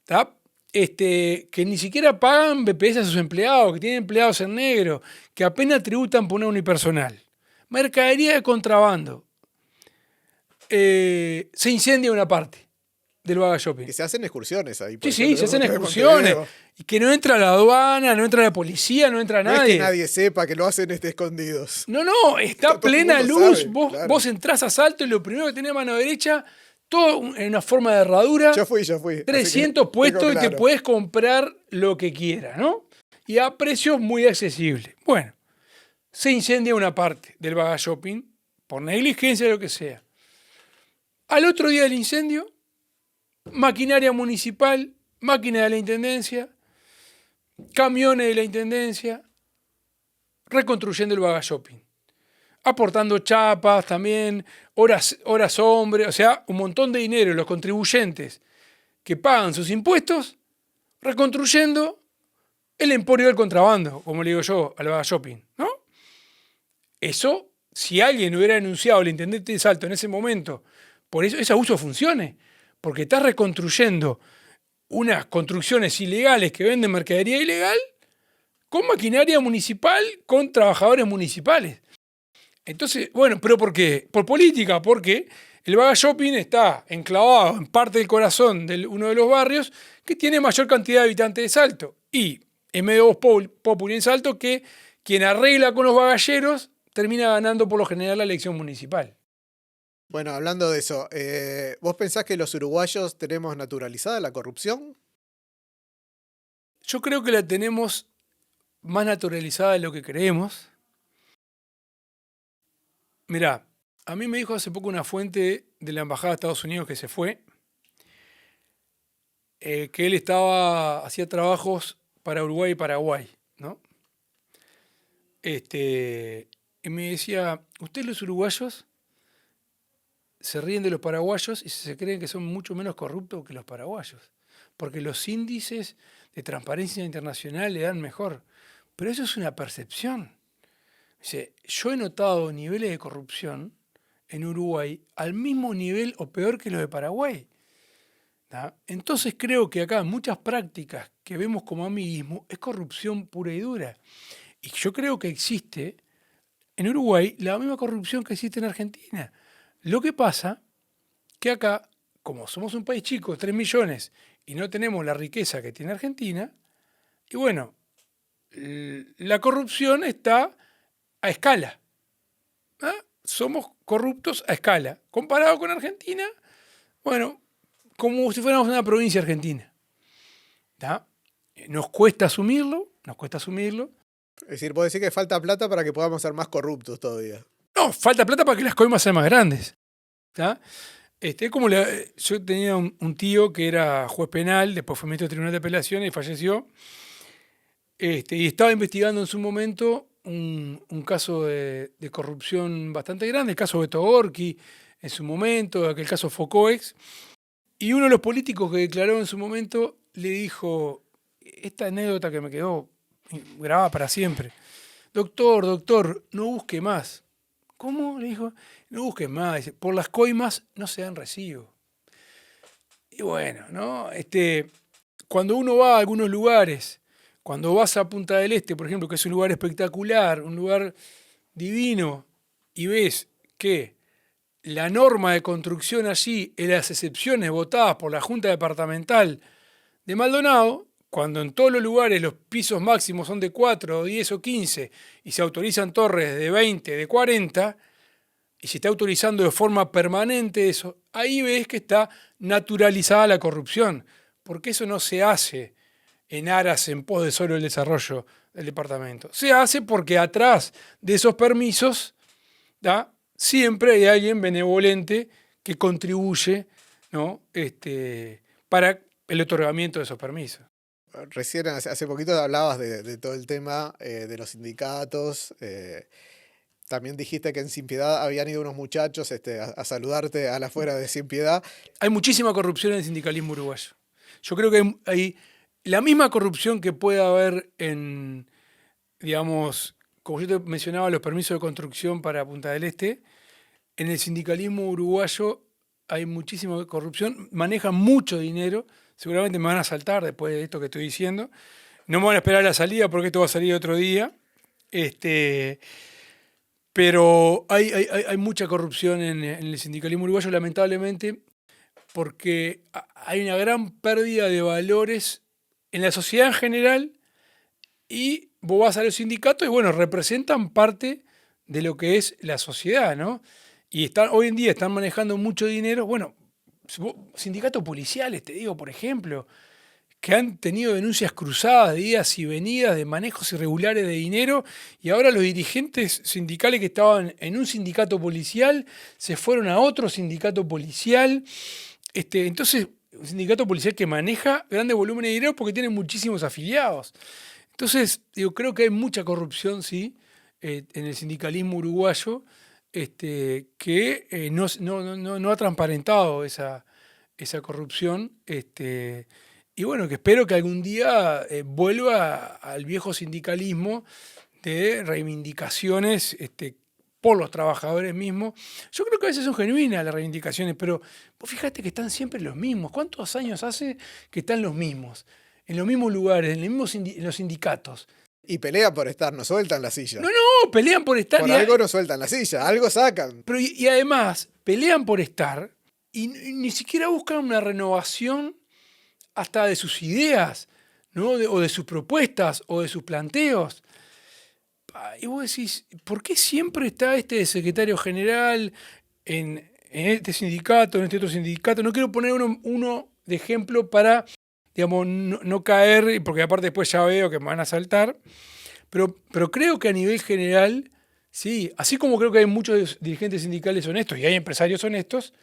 ¿tá? Que ni siquiera pagan BPS a sus empleados, que tienen empleados en negro, que apenas tributan por una unipersonal. Mercadería de contrabando. Se incendia una parte del Baga Shopping. Que se hacen excursiones ahí. Sí, se hacen excursiones. Y que no entra la aduana, no entra la policía, no entra nadie. No es que nadie sepa que lo hacen escondidos. No, está Todo plena el mundo luz. sabe, claro. Vos entrás a Salto y lo primero que tenés a mano derecha, todo en una forma de herradura. Yo fui. 300 puestos claro. Y te podés comprar lo que quieras, ¿no? Y a precios muy accesibles. Bueno, se incendia una parte del Baga Shopping por negligencia o lo que sea. Al otro día del incendio, maquinaria municipal, máquina de la intendencia, camiones de la intendencia, reconstruyendo el Baga Shopping. Aportando chapas también, horas hombre, o sea, un montón de dinero, los contribuyentes que pagan sus impuestos, reconstruyendo el emporio del contrabando, como le digo yo, al Baga Shopping, ¿no? Eso, si alguien hubiera denunciado al intendente de Salto en ese momento, por eso es abuso de funciones, porque estás reconstruyendo unas construcciones ilegales que venden mercadería ilegal con maquinaria municipal, con trabajadores municipales. Entonces, bueno, ¿pero por qué? Por política, porque el Baga Shopping está enclavado en parte del corazón de uno de los barrios que tiene mayor cantidad de habitantes de Salto. Y es medio popular en Salto que quien arregla con los bagalleros termina ganando por lo general la elección municipal. Bueno, hablando de eso, ¿vos pensás que los uruguayos tenemos naturalizada la corrupción? Yo creo que la tenemos más naturalizada de lo que creemos. Mirá, a mí me dijo hace poco una fuente de la Embajada de Estados Unidos que se fue, que él hacía trabajos para Uruguay y Paraguay, ¿no? Y me decía, ustedes los uruguayos se ríen de los paraguayos y se creen que son mucho menos corruptos que los paraguayos, porque los índices de transparencia internacional le dan mejor. Pero eso es una percepción. Dice, yo he notado niveles de corrupción en Uruguay al mismo nivel o peor que los de Paraguay. ¿tá? Entonces creo que acá muchas prácticas que vemos como amiguismo es corrupción pura y dura. Y yo creo que existe en Uruguay la misma corrupción que existe en Argentina. Lo que pasa que acá como somos un país chico, 3 millones, y no tenemos la riqueza que tiene Argentina, y bueno, la corrupción está a escala. ¿Ah? Somos corruptos a escala. Comparado con Argentina, bueno, como si fuéramos una provincia argentina. ¿Tá? Nos cuesta asumirlo. Es decir, vos decís que falta plata para que podamos ser más corruptos todavía. No, falta plata para que las coimas sean más grandes. ¿Tá? Yo tenía un tío que era juez penal, después fue ministro del Tribunal de Apelaciones y falleció. Y estaba investigando en su momento un caso de corrupción bastante grande, el caso Beto Gorki, en su momento, aquel caso Focoex. Y uno de los políticos que declaró en su momento le dijo, esta anécdota que me quedó grabada para siempre: doctor, no busque más. ¿Cómo? Le dijo, no busque más. Dice, por las coimas no se dan recibo. Y bueno, ¿no? Cuando uno va a algunos lugares, cuando vas a Punta del Este, por ejemplo, que es un lugar espectacular, un lugar divino, y ves que la norma de construcción allí, en las excepciones votadas por la Junta Departamental de Maldonado, cuando en todos los lugares los pisos máximos son de 4, 10 o 15 y se autorizan torres de 20, de 40, y se está autorizando de forma permanente eso, ahí ves que está naturalizada la corrupción, porque eso no se hace en aras, en pos de solo el desarrollo del departamento. Se hace porque atrás de esos permisos, ¿tá?, siempre hay alguien benevolente que contribuye, ¿no?, para el otorgamiento de esos permisos. Recién, hace poquito hablabas de todo el tema de los sindicatos. También dijiste que en Sin Piedad habían ido unos muchachos a saludarte a la afuera de Sin Piedad. Hay muchísima corrupción en el sindicalismo uruguayo. Yo creo que hay la misma corrupción que puede haber en, digamos, como yo te mencionaba, los permisos de construcción para Punta del Este. En el sindicalismo uruguayo hay muchísima corrupción, manejan mucho dinero. Seguramente me van a saltar después de esto que estoy diciendo. No me van a esperar la salida porque esto va a salir otro día. Pero hay mucha corrupción en el sindicalismo uruguayo, lamentablemente, porque hay una gran pérdida de valores en la sociedad en general, y vos vas a los sindicatos y bueno, representan parte de lo que es la sociedad, ¿no? Y hoy en día están manejando mucho dinero. Bueno, sindicatos policiales, te digo, por ejemplo, que han tenido denuncias cruzadas de idas y venidas, de manejos irregulares de dinero, y ahora los dirigentes sindicales que estaban en un sindicato policial se fueron a otro sindicato policial. Entonces, un sindicato policial que maneja grandes volúmenes de dinero porque tiene muchísimos afiliados. Entonces, creo que hay mucha corrupción, sí, en el sindicalismo uruguayo, que no ha transparentado esa corrupción. Y bueno, que espero que algún día vuelva al viejo sindicalismo de reivindicaciones por los trabajadores mismos. Yo creo que a veces son genuinas las reivindicaciones, pero vos fíjate que están siempre los mismos. ¿Cuántos años hace que están los mismos? En los mismos lugares, en los sindicatos. Y pelean por estar, no sueltan la silla. No, pelean por estar. Por algo no sueltan la silla, algo sacan. Pero y además, pelean por estar y ni siquiera buscan una renovación hasta de sus ideas, ¿no? O de sus propuestas, o de sus planteos. Y vos decís, ¿por qué siempre está este secretario general en este sindicato, en este otro sindicato? No quiero poner uno de ejemplo para, digamos, no caer, porque aparte después ya veo que me van a saltar, pero creo que a nivel general, sí, así como creo que hay muchos dirigentes sindicales honestos y hay empresarios honestos,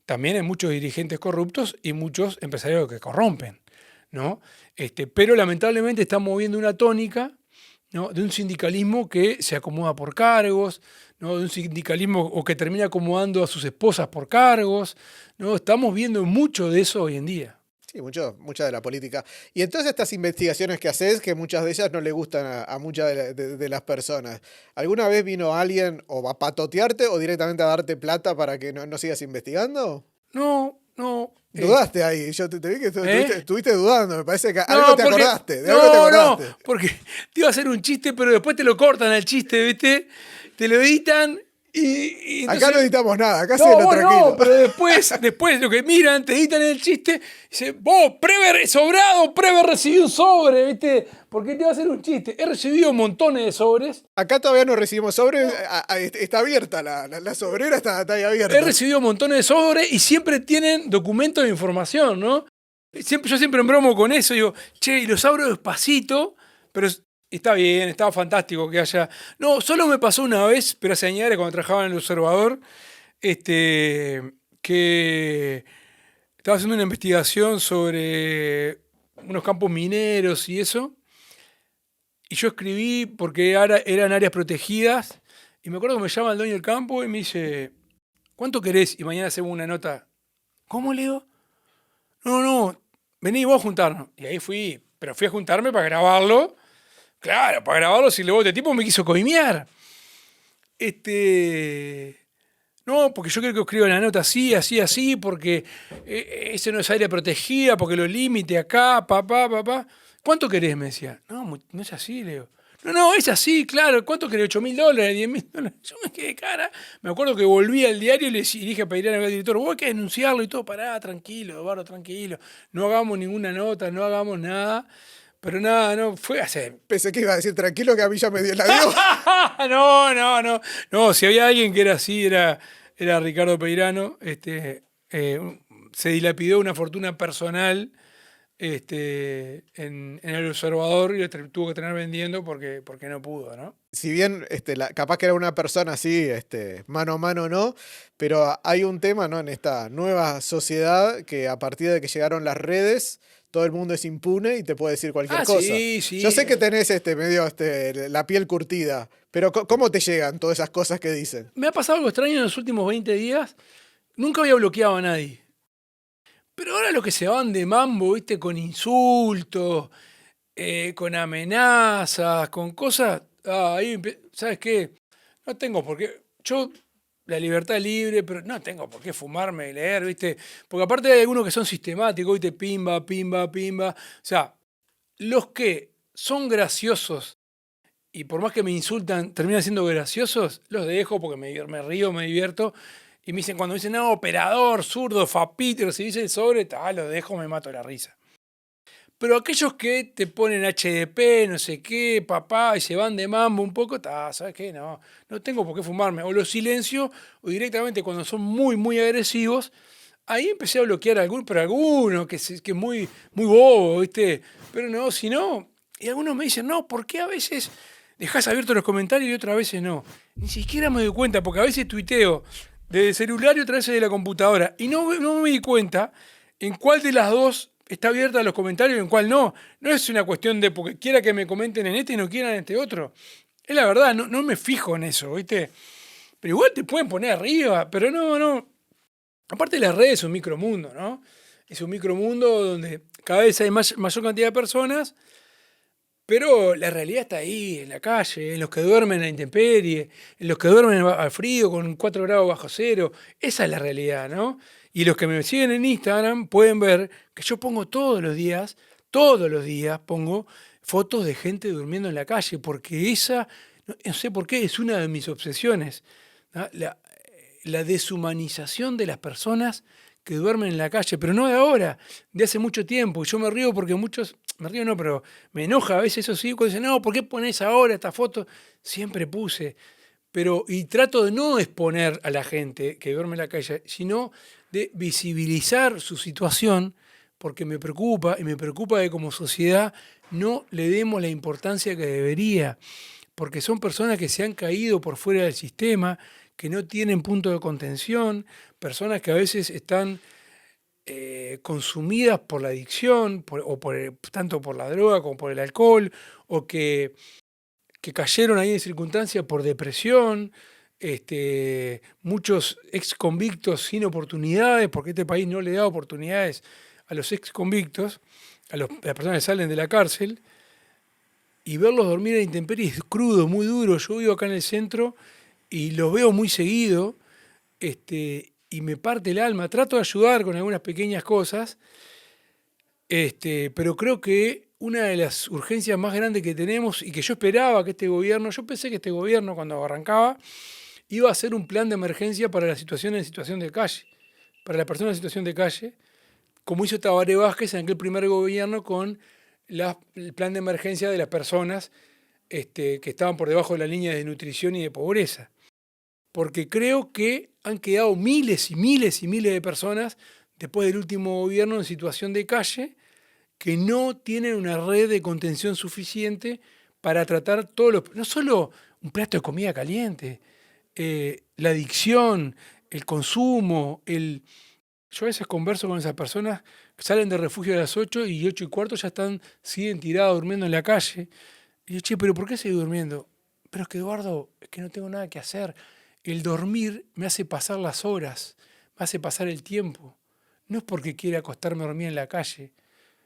también hay muchos dirigentes corruptos y muchos empresarios que corrompen, ¿no? Pero lamentablemente estamos viendo una tónica, ¿no?, de un sindicalismo que se acomoda por cargos, ¿no?, de un sindicalismo o que termina acomodando a sus esposas por cargos, ¿no? Estamos viendo mucho de eso hoy en día. Sí, mucha de la política. Y entonces estas investigaciones que haces, que muchas de ellas no le gustan a muchas de las personas, ¿alguna vez vino alguien o a patotearte o directamente a darte plata para que no sigas investigando? No. Dudaste ahí, yo te vi que estuviste dudando, me parece que algo te acordaste. No, porque te iba a hacer un chiste, pero después te lo cortan al chiste, ¿viste? Te lo editan Y Acá entonces, no editamos nada, acá no, hacelo vos tranquilo. no, pero después lo que miran, te editan el chiste, dice, vos, Prever sobrado, Prever recibió un sobre, ¿viste? ¿Por qué te va a hacer un chiste? He recibido montones de sobres. Acá todavía no recibimos sobres, está abierta, la sobrera está ahí He abierta. recibido montones de sobres y siempre tienen documentos de información, ¿no? Yo siempre bromo con eso, digo, che, y los abro despacito, pero está bien, estaba fantástico que haya. No, solo me pasó una vez, pero hace años cuando trabajaba en El Observador, que estaba haciendo una investigación sobre unos campos mineros y eso, y yo escribí porque eran áreas protegidas, y me acuerdo que me llama el dueño del campo y me dice, ¿cuánto querés? Y mañana hacemos una nota. ¿Cómo, Leo? No, no, vení vos a juntarnos. Y ahí fui, pero fui a juntarme para grabarlo. Claro, para grabarlo, si luego este tipo me quiso coimear. No, porque yo creo que escribo la nota así, así, así, porque ese no es área protegida, porque los límites acá, papá, papá. ¿Cuánto querés? Me decía. No, no es así, Leo. No, no, es así, claro. ¿Cuánto querés? $8.000, $10.000. Yo me quedé cara. Me acuerdo que volví al diario y le dije a Peirano, al director, vos hay que denunciarlo y todo. Pará, tranquilo, Eduardo, tranquilo. No hagamos ninguna nota, no hagamos nada. Pero nada, no, fue hace. Pensé que iba a decir tranquilo que a mí ya me dio la dio. No, no, no. No, si había alguien que era así, era Ricardo Peirano. Se dilapidó una fortuna personal en El Observador y lo tuvo que tener vendiendo porque no pudo, ¿no? Si bien capaz que era una persona así, mano a mano no, pero hay un tema, ¿no? En esta nueva sociedad que a partir de que llegaron las redes, todo el mundo es impune y te puede decir cualquier cosa. Sí, sí. Yo sé que tenés medio la piel curtida, pero ¿cómo te llegan todas esas cosas que dicen? Me ha pasado algo extraño en los últimos 20 días. Nunca había bloqueado a nadie. Pero ahora los que se van de mambo, ¿viste? Con insultos, con amenazas, con cosas. ¿Sabes qué? No tengo por qué. Yo, la libertad es libre, pero no tengo por qué fumarme y leer, ¿viste? Porque aparte hay algunos que son sistemáticos, ¿viste? Pimba, pimba, pimba. O sea, los que son graciosos y por más que me insultan, terminan siendo graciosos, los dejo porque me río, me divierto. Y me dicen, cuando me dicen, no, operador, zurdo, fapito, si dicen sobre, los dejo, me mato la risa. Pero aquellos que te ponen HDP, no sé qué, papá, y se van de mambo un poco, ¿sabes qué? No, no tengo por qué fumarme. O los silencio, o directamente cuando son muy, muy agresivos, ahí empecé a bloquear a algunos, pero algunos que es muy, muy bobo, ¿viste? Pero no, si no, y algunos me dicen, no, ¿por qué a veces dejás abiertos los comentarios y otras veces no? Ni siquiera me doy cuenta, porque a veces tuiteo desde el celular y otras veces de la computadora, y no me di cuenta en cuál de las dos está abierta los comentarios y en cuál no. No es una cuestión de porque quiera que me comenten en este y no quieran en este otro. Es la verdad, no me fijo en eso, ¿viste? Pero igual te pueden poner arriba, pero no. Aparte las redes es un micromundo, ¿no? Es un micromundo donde cada vez hay mayor cantidad de personas, pero la realidad está ahí, en la calle, en los que duermen en la intemperie, en los que duermen al frío con 4 grados bajo cero. Esa es la realidad, ¿no? Y los que me siguen en Instagram pueden ver que yo pongo todos los días pongo fotos de gente durmiendo en la calle, porque esa, no sé por qué, es una de mis obsesiones, ¿no? La deshumanización de las personas que duermen en la calle, pero no de ahora, de hace mucho tiempo. Y yo me río porque muchos, me río no, pero me enoja a veces eso sí, cuando dicen, no, ¿por qué pones ahora esta foto? Siempre puse. Y trato de no exponer a la gente que duerme en la calle, sino de visibilizar su situación, porque me preocupa, y me preocupa que como sociedad no le demos la importancia que debería, porque son personas que se han caído por fuera del sistema, que no tienen punto de contención, personas que a veces están consumidas por la adicción, tanto por la droga como por el alcohol, o que cayeron ahí en circunstancias por depresión, muchos ex convictos sin oportunidades, porque este país no le da oportunidades a los ex convictos, a las personas que salen de la cárcel, y verlos dormir en intemperie es crudo, muy duro. Yo vivo acá en el centro y los veo muy seguido, y me parte el alma. Trato de ayudar con algunas pequeñas cosas, pero creo que una de las urgencias más grandes que tenemos y que yo esperaba que yo pensé que este gobierno cuando arrancaba iba a hacer un plan de emergencia para las situaciones en situación de calle, para las personas en situación de calle, como hizo Tabaré Vázquez en aquel primer gobierno con el plan de emergencia de las personas que estaban por debajo de la línea de nutrición y de pobreza. Porque creo que han quedado miles y miles y miles de personas después del último gobierno en situación de calle que no tienen una red de contención suficiente para tratar todos los... No solo un plato de comida caliente, la adicción, el consumo, Yo a veces converso con esas personas que salen de refugio a las 8 y 8 y cuarto ya siguen tirados durmiendo en la calle. Y yo, che, ¿pero por qué sigo durmiendo? Pero es que, Eduardo, es que no tengo nada que hacer. El dormir me hace pasar las horas, me hace pasar el tiempo. No es porque quiera acostarme a dormir en la calle.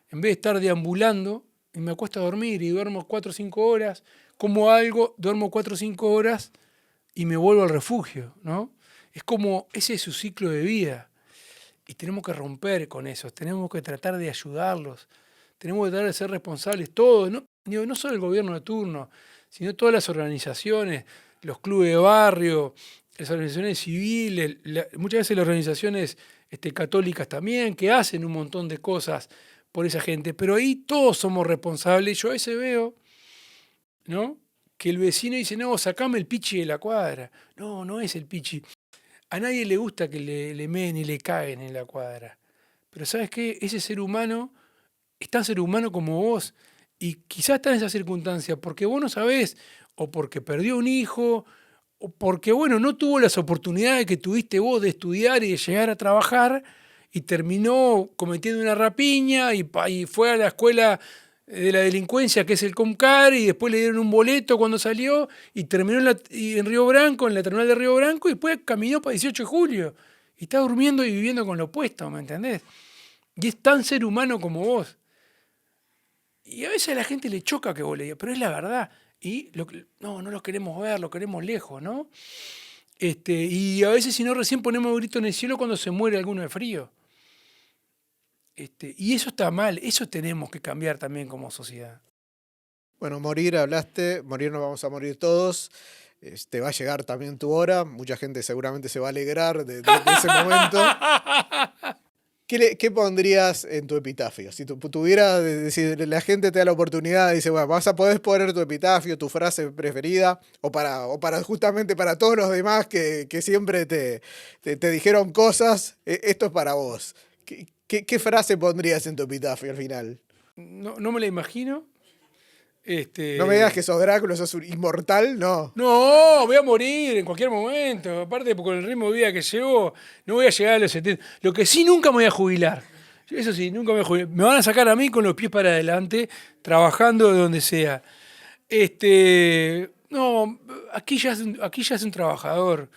En vez de estar deambulando, me acuesto a dormir y duermo 4 o 5 horas, como algo, duermo 4 o 5 horas y me vuelvo al refugio, ¿no? Es como, ese es su ciclo de vida. Y tenemos que romper con eso, tenemos que tratar de ayudarlos, tenemos que tratar de ser responsables todos, no solo el gobierno de turno, sino todas las organizaciones, los clubes de barrio, las organizaciones civiles, muchas veces las organizaciones católicas también, que hacen un montón de cosas por esa gente, pero ahí todos somos responsables. Yo a veces veo, ¿no?, que el vecino dice, no, sacame el pichi de la cuadra. No, no es el pichi. A nadie le gusta que le meen y le caguen en la cuadra. Pero ¿sabes qué? Ese ser humano es tan ser humano como vos y quizás está en esa circunstancia porque vos no sabés, o porque perdió un hijo, o porque, bueno, no tuvo las oportunidades que tuviste vos de estudiar y de llegar a trabajar y terminó cometiendo una rapiña y fue a la escuela de la delincuencia, que es el Comcar, y después le dieron un boleto cuando salió y terminó en Río Branco, en la terminal de Río Branco, y después caminó para 18 de julio. Y está durmiendo y viviendo con lo opuesto, ¿me entendés? Y es tan ser humano como vos. Y a veces a la gente le choca que vos le digas, pero es la verdad. Y no los queremos ver, lo queremos lejos, ¿no? Y a veces, si no, recién ponemos un grito en el cielo cuando se muere alguno de frío. Y eso está mal, eso tenemos que cambiar también como sociedad. Bueno, morir, hablaste, morir nos vamos a morir todos. Te va a llegar también tu hora, mucha gente seguramente se va a alegrar de ese momento. ¿Qué pondrías en tu epitafio? Si tuvieras, si la gente te da la oportunidad, dice, bueno, vas a poder poner tu epitafio, tu frase preferida, o para justamente para todos los demás que siempre te dijeron cosas, esto es para vos. ¿Qué frase pondrías en tu epitafio al final? No me la imagino. No me digas que sos Drácula, sos inmortal, no. No, voy a morir en cualquier momento. Aparte, con el ritmo de vida que llevo, no voy a llegar a los 70. Lo que sí, nunca me voy a jubilar. Eso sí, nunca me voy a jubilar. Me van a sacar a mí con los pies para adelante, trabajando de donde sea. No, aquí ya es un trabajador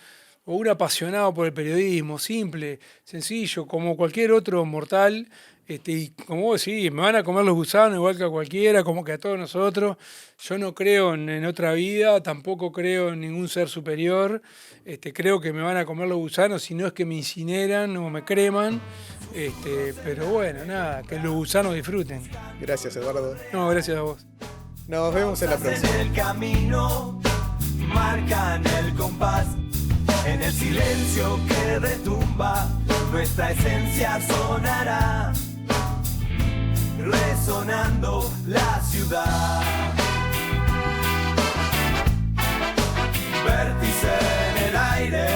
o un apasionado por el periodismo, simple, sencillo, como cualquier otro mortal. Y como vos decís, me van a comer los gusanos igual que a cualquiera, como que a todos nosotros. Yo no creo en otra vida, tampoco creo en ningún ser superior. Creo que me van a comer los gusanos, si no es que me incineran o me creman. Pero bueno, nada, que los gusanos disfruten. Gracias, Eduardo. No, gracias a vos. Nos vemos en la próxima. En el camino marcan el compás, en el silencio que retumba, nuestra esencia sonará, resonando la ciudad. Vértice en el aire,